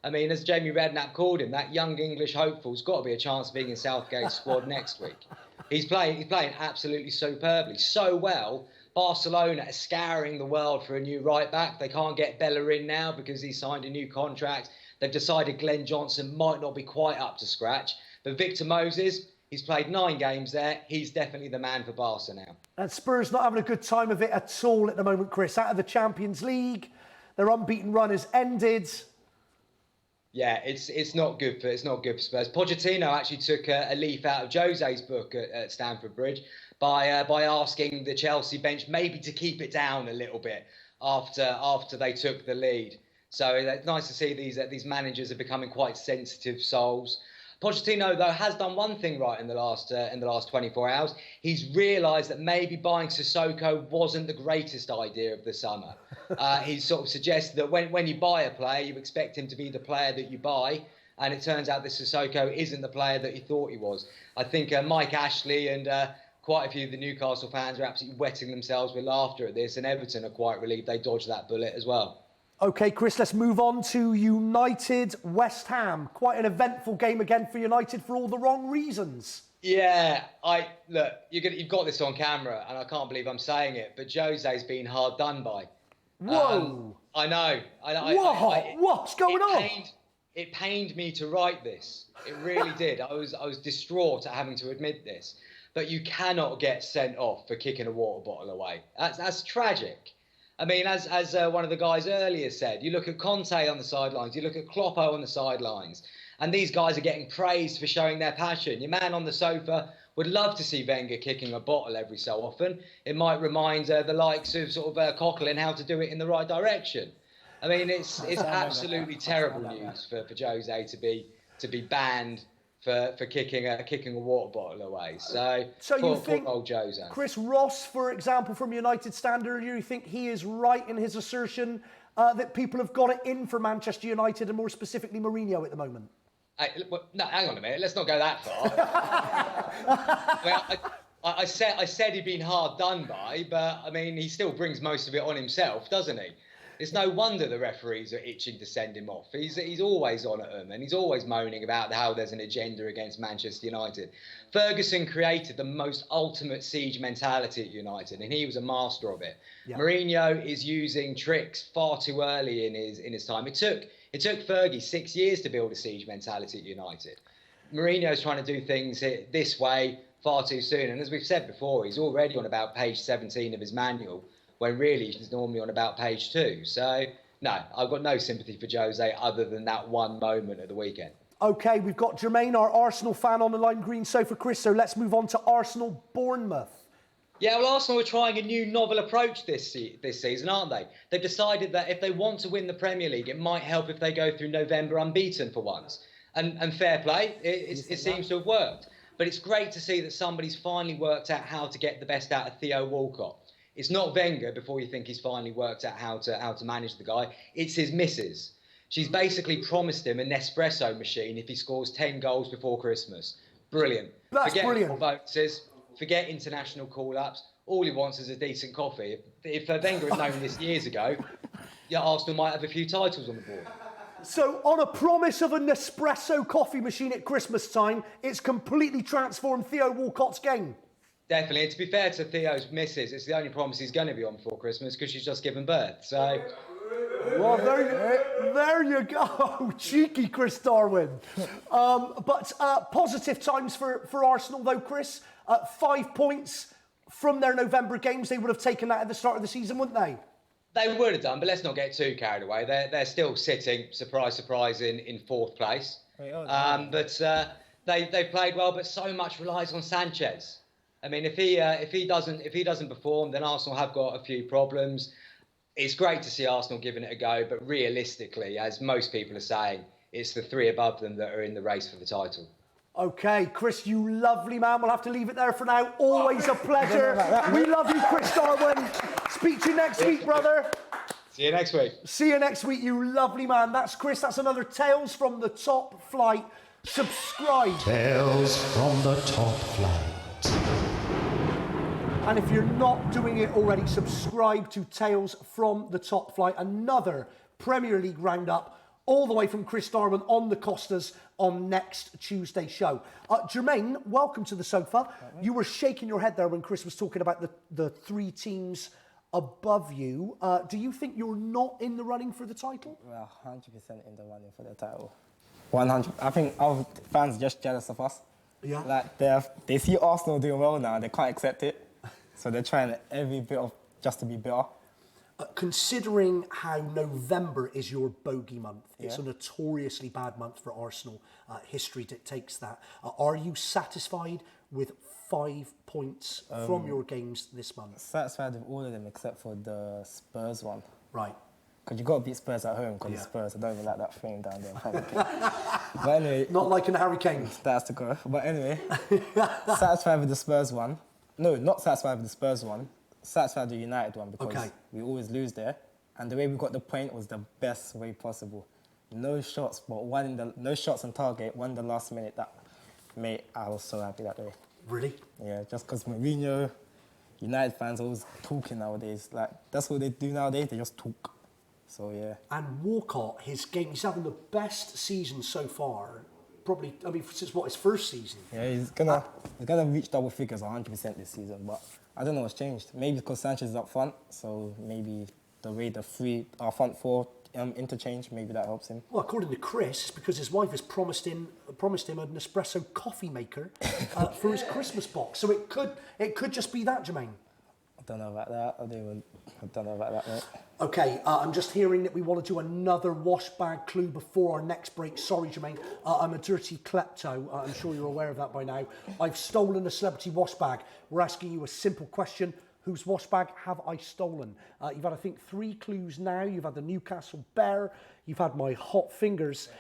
As Jamie Redknapp called him, that young English hopeful's got to be a chance of being in Southgate's squad next week. He's playing absolutely superbly, so well. Barcelona are scouring the world for a new right-back. They can't get Bellerin now because he signed a new contract. They've decided Glenn Johnson might not be quite up to scratch. But Victor Moses, he's played 9 games there. He's definitely the man for Barca now. And Spurs not having a good time of it at all at the moment, Chris. Out of the Champions League, their unbeaten run has ended. Yeah, it's not good for Spurs. Pochettino actually took a leaf out of Jose's book at Stamford Bridge by asking the Chelsea bench maybe to keep it down a little bit after they took the lead. So it's nice to see these managers are becoming quite sensitive souls. Pochettino, though, has done one thing right in the last 24 hours. He's realised that maybe buying Sissoko wasn't the greatest idea of the summer. He's sort of suggested that when you buy a player, you expect him to be the player that you buy, and it turns out that Sissoko isn't the player that you thought he was. I think Mike Ashley and quite a few of the Newcastle fans are absolutely wetting themselves with laughter at this, and Everton are quite relieved they dodged that bullet as well. OK, Chris, let's move on to United West Ham. Quite an eventful game again for United for all the wrong reasons. Yeah, look, you've got this on camera, and I can't believe I'm saying it, but Jose's been hard done by. Whoa! I know. What's going on? It pained me to write this. It really did. I was distraught at having to admit this. But you cannot get sent off for kicking a water bottle away. That's tragic. I mean, as one of the guys earlier said, you look at Conte on the sidelines, you look at Kloppo on the sidelines, and these guys are getting praised for showing their passion. Your man on the sofa would love to see Wenger kicking a bottle every so often. It might remind the likes of sort of Coquelin how to do it in the right direction. I mean, it's absolutely terrible news for Jose to be banned for kicking a water bottle away. So you think, old Jose. Chris Ross, for example, from United Standard, you think he is right in his assertion that people have got it in for Manchester United and more specifically Mourinho at the moment? No, hang on a minute. Let's not go that far. I said he'd been hard done by, but I mean, he still brings most of it on himself, doesn't he? It's no wonder the referees are itching to send him off. He's always on at them, and he's always moaning about how there's an agenda against Manchester United. Ferguson created the most ultimate siege mentality at United, and he was a master of it. Yeah. Mourinho is using tricks far too early in his time. It took Fergie 6 years to build a siege mentality at United. Mourinho's trying to do things this way far too soon, and as we've said before, he's already on about page 17 of his manual, when really he's normally on about page 2. So, no, I've got no sympathy for Jose other than that one moment at the weekend. OK, we've got Jermaine, our Arsenal fan, on the lime green sofa, Chris, so let's move on to Arsenal-Bournemouth. Yeah, well, Arsenal are trying a new novel approach this season, aren't they? They've decided that if they want to win the Premier League, it might help if they go through November unbeaten for once. And fair play, it seems to have worked. But it's great to see that somebody's finally worked out how to get the best out of Theo Walcott. It's not Wenger before you think he's finally worked out how to manage the guy. It's his missus. She's basically promised him a Nespresso machine if he scores 10 goals before Christmas. Brilliant. That's brilliant. Forget forget international call-ups. All he wants is a decent coffee. If Wenger had known this years ago, Arsenal might have a few titles on the board. So on a promise of a Nespresso coffee machine at Christmas time, it's completely transformed Theo Walcott's game. Definitely, and to be fair to Theo's missus, it's the only promise he's going to be on before Christmas because she's just given birth. So, well, there you go, cheeky Chris Darwin. But positive times for Arsenal though, Chris. 5 points from their November games. They would have taken that at the start of the season, wouldn't they? They would have done, but let's not get too carried away. They're still sitting, surprise, in fourth place. But they played well, but so much relies on Sanchez. I mean, if he doesn't perform, then Arsenal have got a few problems. It's great to see Arsenal giving it a go, but realistically, as most people are saying, it's the three above them that are in the race for the title. OK, Chris, you lovely man. We'll have to leave it there for now. Always a pleasure. We love you, Chris Darwin. Speak to you next week, brother. See you next week. See you next week, you lovely man. That's Chris. That's another Tales from the Top Flight. Subscribe. Tales from the Top Flight. And if you're not doing it already, subscribe to Tales from the Top Flight, another Premier League roundup, all the way from Chris Darwin on the Costas on next Tuesday's show. Jermaine, welcome to the sofa. You were shaking your head there when Chris was talking about the three teams above you. Do you think you're not in the running for the title? Well, 100% in the running for the title. 100. I think our fans are just jealous of us. Yeah. Like they see Arsenal doing well now, they can't accept it. So they're trying every bit of just to be better. Considering how November is your bogey month, it's a notoriously bad month for Arsenal. History dictates that. Are you satisfied with 5 points from your games this month? Satisfied with all of them except for the Spurs one. Right. Because you've got to beat Spurs at home because Spurs, I don't even like that frame down there in front of But anyway, not liking Harry Kane. That's the go. But anyway, satisfied with the Spurs one. No, not satisfied with the Spurs one. Satisfied with the United one because we always lose there, and the way we got the point was the best way possible. No shots, but no shots on target. One in the last minute. Mate, I was so happy that day. Really? Yeah, just because Mourinho, United fans always talking nowadays. Like that's what they do nowadays. They just talk. So yeah. And Walcott, his game, he's having the best season so far. Probably, I mean, since his first season. Yeah, he's gonna reach double figures 100% this season. But I don't know what's changed. Maybe because Sanchez is up front, so maybe the way our front four interchange, maybe that helps him. Well, according to Chris, it's because his wife has promised him an espresso coffee maker for his Christmas box. So it could just be that, Jermaine. I don't know about that. I don't know about that, mate. Okay, I'm just hearing that we want to do another wash bag clue before our next break. Sorry, Jermaine, I'm a dirty klepto. I'm sure you're aware of that by now. I've stolen a celebrity wash bag. We're asking you a simple question. Whose wash bag have I stolen? You've had, I think, 3 clues now. You've had the Newcastle Bear. You've had my hot fingers.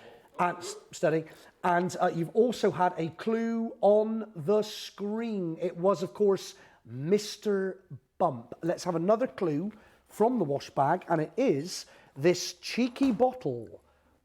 Steady. And you've also had a clue on the screen. It was, of course, Mr. Bump. Let's have another clue from the wash bag, and it is this cheeky bottle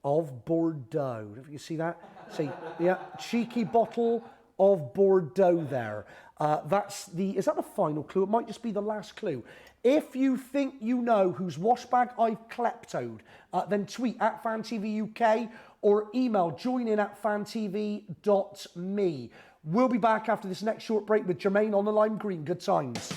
of Bordeaux. If you see that? See, yeah, cheeky bottle of Bordeaux there. Is that the final clue? It might just be the last clue. If you think you know whose wash bag I've kleptoed, then tweet at FanTVUK or email joinin@fantv.me. We'll be back after this next short break with Jermaine on the Lime Green. Good times.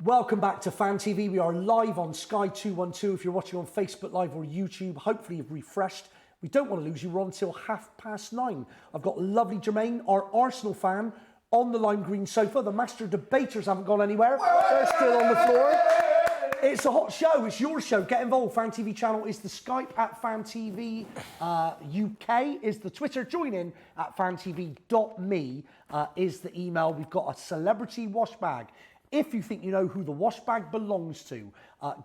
Welcome back to Fan TV. We are live on Sky 212. If you're watching on Facebook Live or YouTube, hopefully you've refreshed. We don't want to lose you. We're on until 9:30. I've got lovely Jermaine, our Arsenal fan, on the lime green sofa. The master debaters haven't gone anywhere. They're still on the floor. It's a hot show. It's your show. Get involved. Fan TV channel is the Skype at Fan TV. UK is the Twitter. Join in at fantv.me is the email. We've got a celebrity wash bag. If you think you know who the wash bag belongs to,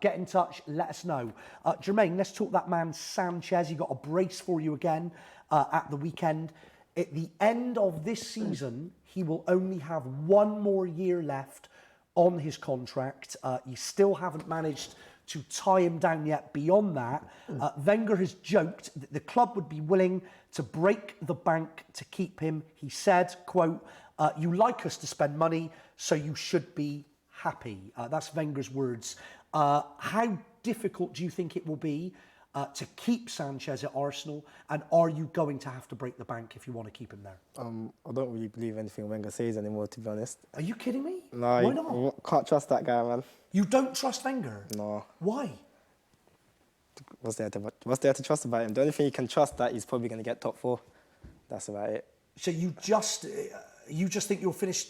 get in touch, let us know. Jermaine, let's talk that man Sanchez. He got a brace for you again at the weekend. At the end of this season, he will only have 1 more year left on his contract. You still haven't managed to tie him down yet beyond that. Wenger has joked that the club would be willing to break the bank to keep him. He said, quote, "You like us to spend money, so you should be happy." That's Wenger's words. How difficult do you think it will be to keep Sanchez at Arsenal, and are you going to have to break the bank if you want to keep him there? I don't really believe anything Wenger says anymore, to be honest. Are you kidding me? No, Why not? Can't trust that guy, man. You don't trust Wenger? No. Why? What's there to trust about him? The only thing you can trust that he's probably going to get top 4. That's about it. So you just think you'll finish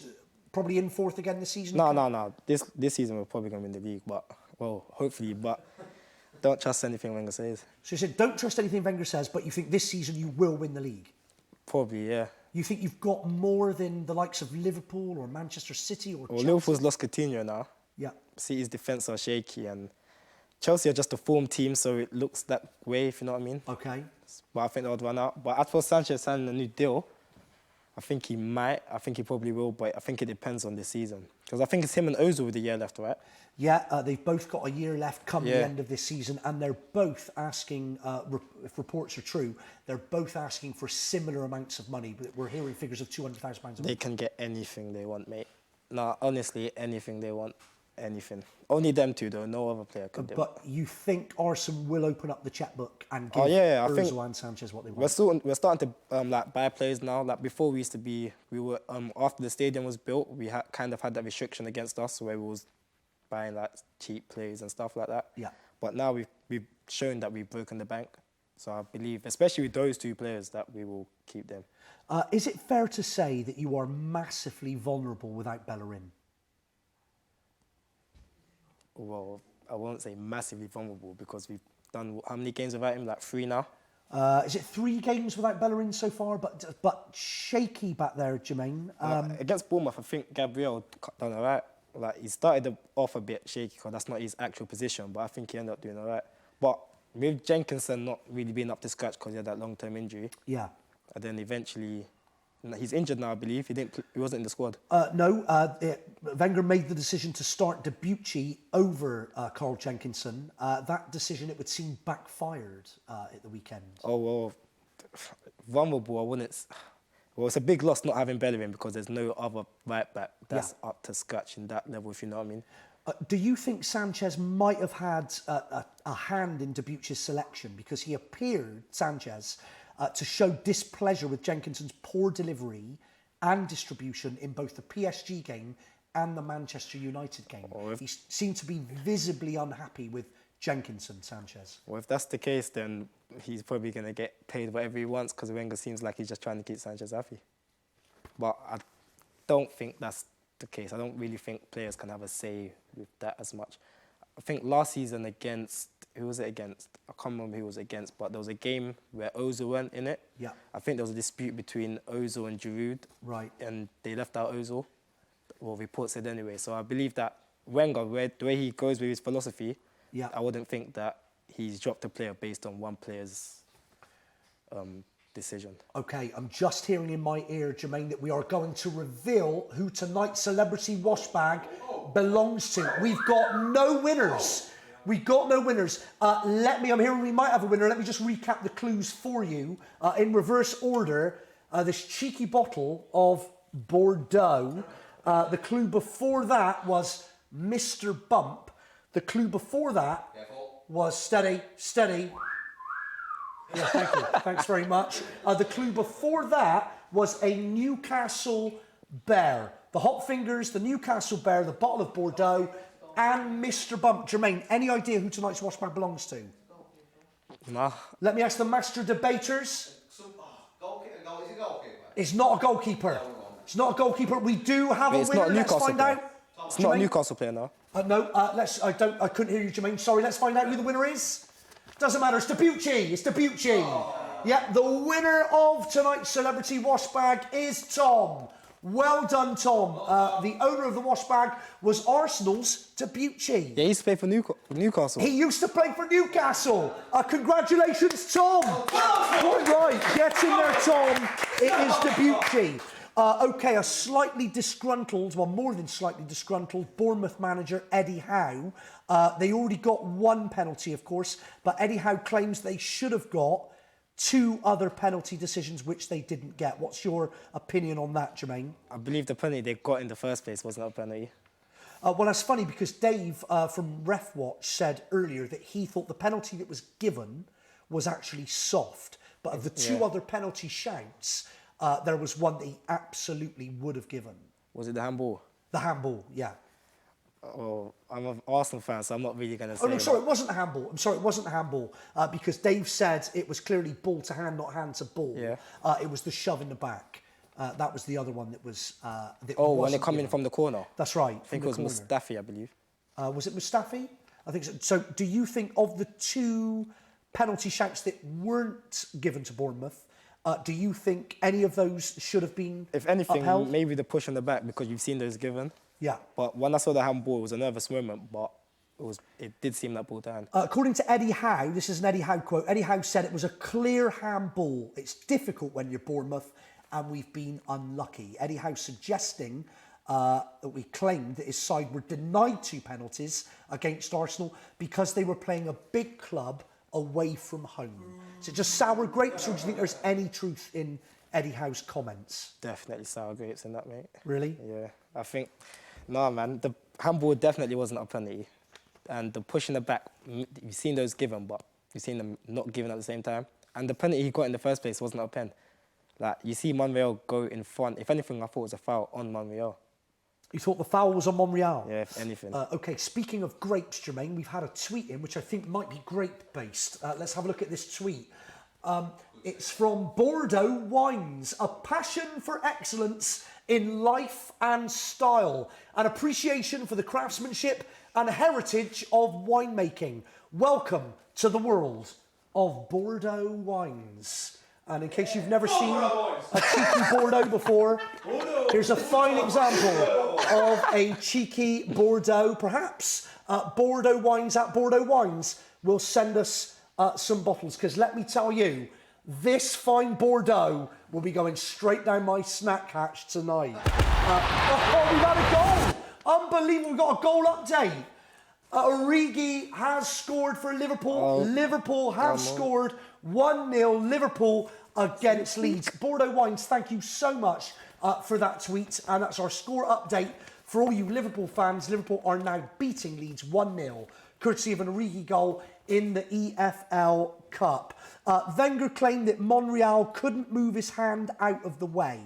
probably in 4th again this season? No. This season we're probably going to win the league, but hopefully, but don't trust anything Wenger says. So you said don't trust anything Wenger says, but you think this season you will win the league? Probably, yeah. You think you've got more than the likes of Liverpool or Manchester City or Chelsea? Liverpool's lost Coutinho now. Yeah. City's defence are shaky, and Chelsea are just a form team, so it looks that way, if you know what I mean. Okay. But I think they would run out. But as for Sanchez signing a new deal, I think he might. I think he probably will, but I think it depends on this season. Because I think it's him and Ozil with a year left, right? Yeah, they've both got a year left come the end of this season, and they're both asking, if reports are true, they're both asking for similar amounts of money. But we're hearing figures of £200,000 a month. They can get anything they want, mate. No, honestly, anything they want. Anything. Only them two, though. No other player can do it. But you think Arsenal will open up the checkbook and give I think Ozil and Sanchez what they want? We're starting to buy players now. Like before, we were after the stadium was built, we kind of had that restriction against us where we was buying like cheap players and stuff like that. Yeah. But now we've shown that we've broken the bank. So I believe, especially with those two players, that we will keep them. Is it fair to say that you are massively vulnerable without Bellerin? Well, I won't say massively vulnerable because we've done how many games without him? Like 3 now. Is it 3 games without Bellerin so far? But shaky back there, Jermaine. Against Bournemouth, I think Gabriel done all right. Like he started off a bit shaky because that's not his actual position, but I think he ended up doing all right. But with Jenkinson not really being up to scratch because he had that long-term injury. Yeah. And then eventually, he's injured now, I believe. He wasn't in the squad. Wenger made the decision to start Debuchy over Carl Jenkinson. That decision, it would seem, backfired at the weekend. Oh, well, vulnerable, I wouldn't... Well, it's a big loss not having Bellerin because there's no other right-back that's up to scratch in that level, if you know what I mean. Do you think Sanchez might have had a hand in Debuchy's selection? Because he appeared, Sanchez, to show displeasure with Jenkinson's poor delivery and distribution in both the PSG game and the Manchester United game. He seemed to be visibly unhappy with Jenkinson, Sanchez. Well, if that's the case, then he's probably going to get paid whatever he wants because Wenger seems like he's just trying to keep Sanchez happy. But I don't think that's the case. I don't really think players can have a say with that as much. I think last season against... Who was it against? I can't remember who it was against, but there was a game where Ozil went in it. Yeah. I think there was a dispute between Ozil and Giroud. Right. And they left out Ozil. Well, reports said anyway. So I believe that Wenger, the way he goes with his philosophy, I wouldn't think that he's dropped a player based on one player's decision. OK, I'm just hearing in my ear, Jermaine, that we are going to reveal who tonight's celebrity wash bag belongs to. We've got no winners. We got no winners. I'm hearing we might have a winner. Let me just recap the clues for you. In reverse order, this cheeky bottle of Bordeaux. The clue before that was Mr. Bump. The clue before that was steady. Yeah, thank you. Thanks very much. The clue before that was a Newcastle Bear. The Hot Fingers, the Newcastle Bear, the bottle of Bordeaux, and Mr. Bump. Jermaine, any idea who tonight's wash bag belongs to? No. Let me ask the master debaters. It's not a goalkeeper. It's not a goalkeeper. We do have a winner. Let's find out. It's not a Newcastle player now. No, I couldn't hear you, Jermaine. Sorry, let's find out who the winner is. Doesn't matter, it's Debuchy. Yeah, the winner of tonight's celebrity wash bag is Tom. Well done, Tom. The owner of the wash bag was Arsenal's Debuchy. Yeah, he used to play for Newcastle. He used to play for Newcastle. Congratulations, Tom. Right, get in there, Tom. It is Debuchy. OK, a slightly disgruntled, well, more than slightly disgruntled Bournemouth manager Eddie Howe. They already got one penalty, of course, but Eddie Howe claims they should have got 2 other penalty decisions which they didn't get. What's your opinion on that, Jermaine? I believe the penalty they got in the first place wasn't a penalty. Well, that's funny because Dave from Ref Watch said earlier that he thought the penalty that was given was actually soft. But of the 2 other penalty shouts, there was one that he absolutely would have given. Was it the handball? The handball, yeah. Well, I'm an Arsenal fan, so I'm not really going to say. Oh, no, sorry, it wasn't a handball. I'm sorry, it wasn't a handball because Dave said it was clearly ball to hand, not hand to ball. Yeah. It was the shove in the back. That was the other one that was. When it come in from the corner. That's right. I think it was Mustafi, I believe. Was it Mustafi? I think so. So, do you think of the 2 penalty shouts that weren't given to Bournemouth? Do you think any of those should have been If anything, upheld? maybe the push on the back because you've seen those given. Yeah. But when I saw the handball, it was a nervous moment, but it did seem like ball to hand. According to Eddie Howe, this is an Eddie Howe quote, Eddie Howe said it was a clear handball. It's difficult when you're Bournemouth and we've been unlucky. Eddie Howe suggesting that we claimed that his side were denied 2 penalties against Arsenal because they were playing a big club away from home. Is it just sour grapes or do you think there's any truth in Eddie Howe's comments? Definitely sour grapes in that, mate. Really? Yeah. I think, no, man, the handball definitely wasn't a penalty. And the push in the back, you've seen those given, but you've seen them not given at the same time. And the penalty he got in the first place wasn't a pen. Like, you see Monreal go in front. If anything, I thought it was a foul on Monreal. You thought the foul was on Monreal? Yeah, if anything. OK, speaking of grapes, Jermaine, we've had a tweet in which I think might be grape-based. Let's have a look at this tweet. It's from Bordeaux Wines, a passion for excellence in life and style, an appreciation for the craftsmanship and heritage of winemaking. Welcome to the world of Bordeaux Wines. And in case you've never seen a cheeky Bordeaux before, here's a fine example of a cheeky Bordeaux. Perhaps Bordeaux Wines at Bordeaux Wines will send us some bottles, because let me tell you, this fine Bordeaux will be going straight down my snack hatch tonight. We've had a goal! Unbelievable, we've got a goal update. Origi has scored for Liverpool. Liverpool have scored 1-0. Liverpool against Leeds. Bordeaux Wines, thank you so much for that tweet. And that's our score update for all you Liverpool fans. Liverpool are now beating Leeds 1-0, courtesy of an Origi goal in the EFL Cup. Wenger claimed that Monreal couldn't move his hand out of the way.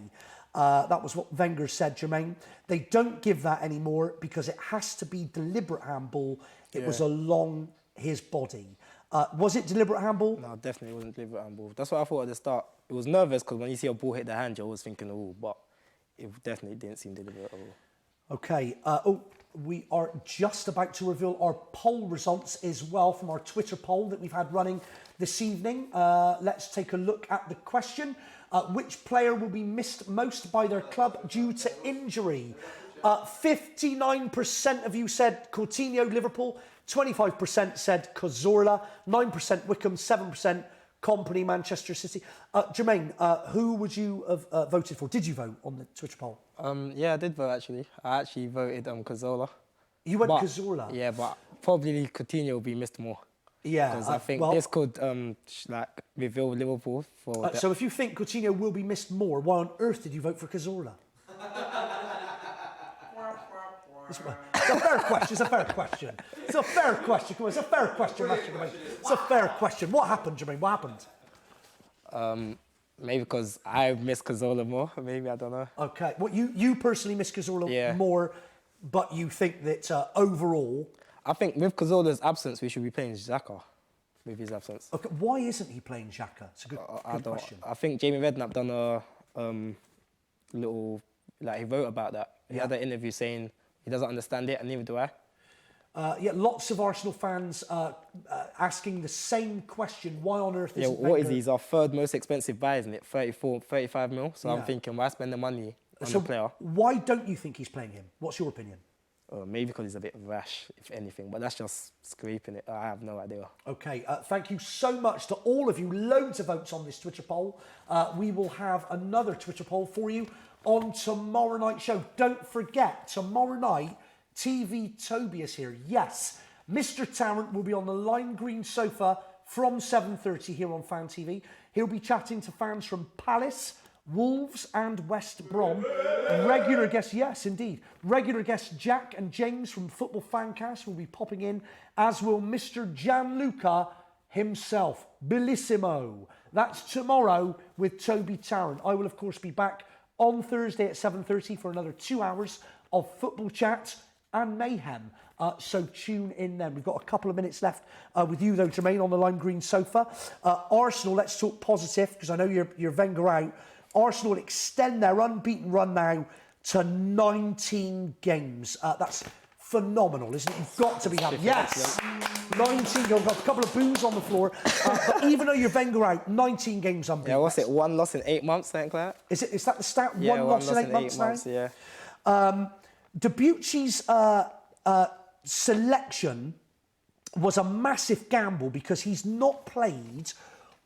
That was what Wenger said, Jermaine. They don't give that anymore because it has to be deliberate handball. It was along his body. Was it deliberate handball? No, definitely wasn't deliberate handball. That's what I thought at the start. It was nervous because when you see a ball hit the hand, you're always thinking, oh, but it definitely didn't seem deliberate at all. OK. We are just about to reveal our poll results as well from our Twitter poll that we've had running this evening. Let's take a look at the question. Which player will be missed most by their club due to injury? 59% of you said Coutinho, Liverpool. 25% said Cazorla. 9% Wickham. 7% Company, Manchester City. Jermaine, who would you have voted for? Did you vote on the Twitter poll? Yeah, I did vote, actually. I actually voted Cazorla. You went Cazorla? Yeah, but probably Coutinho will be missed more. Yeah. Because I think this could reveal Liverpool for... So if you think Coutinho will be missed more, why on earth did you vote for Cazorla? It's a fair question. It's a fair question. It's a fair question. Come on, it's a fair question, Jermaine. It's a fair question. What happened, Jermaine? What happened? Maybe because I miss Cazorla more. Maybe, I don't know. Okay. Well, you personally miss Cazorla more, but you think that overall... I think with Cazorla's absence, we should be playing Xhaka with his absence. Okay. Why isn't he playing Xhaka? It's a good question. I think Jamie Redknapp done a little... he wrote about that. He had an interview saying... He doesn't understand it, and neither do I. Lots of Arsenal fans asking the same question. Why on earth is what is he? He's our third most expensive buy, isn't it? 35 mil. So I'm thinking, why spend the money on the player? Why don't you think he's playing him? What's your opinion? Or maybe because he's a bit rash, if anything. But that's just scraping it. I have no idea. Okay, thank you so much to all of you. Loads of votes on this Twitter poll. We will have another Twitter poll for you on tomorrow night's show. Don't forget, tomorrow night, TV Toby is here. Yes, Mr. Tarrant will be on the lime green sofa from 7:30 here on Fan TV. He'll be chatting to fans from Palace, Wolves and West Brom. Regular guests, yes, indeed. Regular guests Jack and James from Football Fancast will be popping in, as will Mr. Gianluca himself. Bellissimo. That's tomorrow with Toby Tarrant. I will, of course, be back on Thursday at 7:30 for another 2 hours of football chat and mayhem. So tune in then. We've got a couple of minutes left with you, though, Jermaine, on the lime green sofa. Arsenal, let's talk positive, because I know you're Wenger out. Arsenal extend their unbeaten run now to 19 games. That's phenomenal, isn't it? You've got to be happy. Yes! 19 games. Got a couple of boos on the floor. But even though you're Wenger out, 19 games unbeaten. Yeah, what's it? 1 loss in 8 months, something like that? Is that the stat? Yeah, 1 loss in 8 months now? Yeah. Debuchy's selection was a massive gamble because he's not played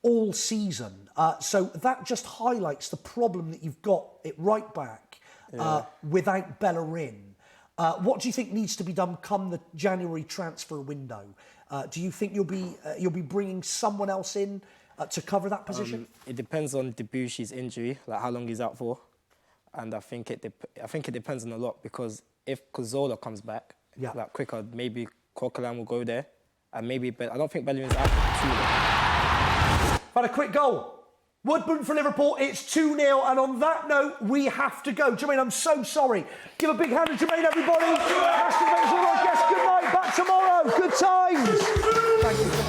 all season. So that just highlights the problem that you've got at right back without Bellerin. What do you think needs to be done come the January transfer window? Do you think you'll be bringing someone else in to cover that position? It depends on Debuchy's injury, like how long he's out for, and I think it depends on a lot, because if Cazorla comes back, like quicker, maybe Coquelin will go there, and maybe I don't think Bellerin's out for too long. Had a quick goal. Woodburn for Liverpool, it's 2-0, and on that note, we have to go. Jermaine, I'm so sorry. Give a big hand to Jermaine, everybody. Good night, back tomorrow. Good times. Thank you.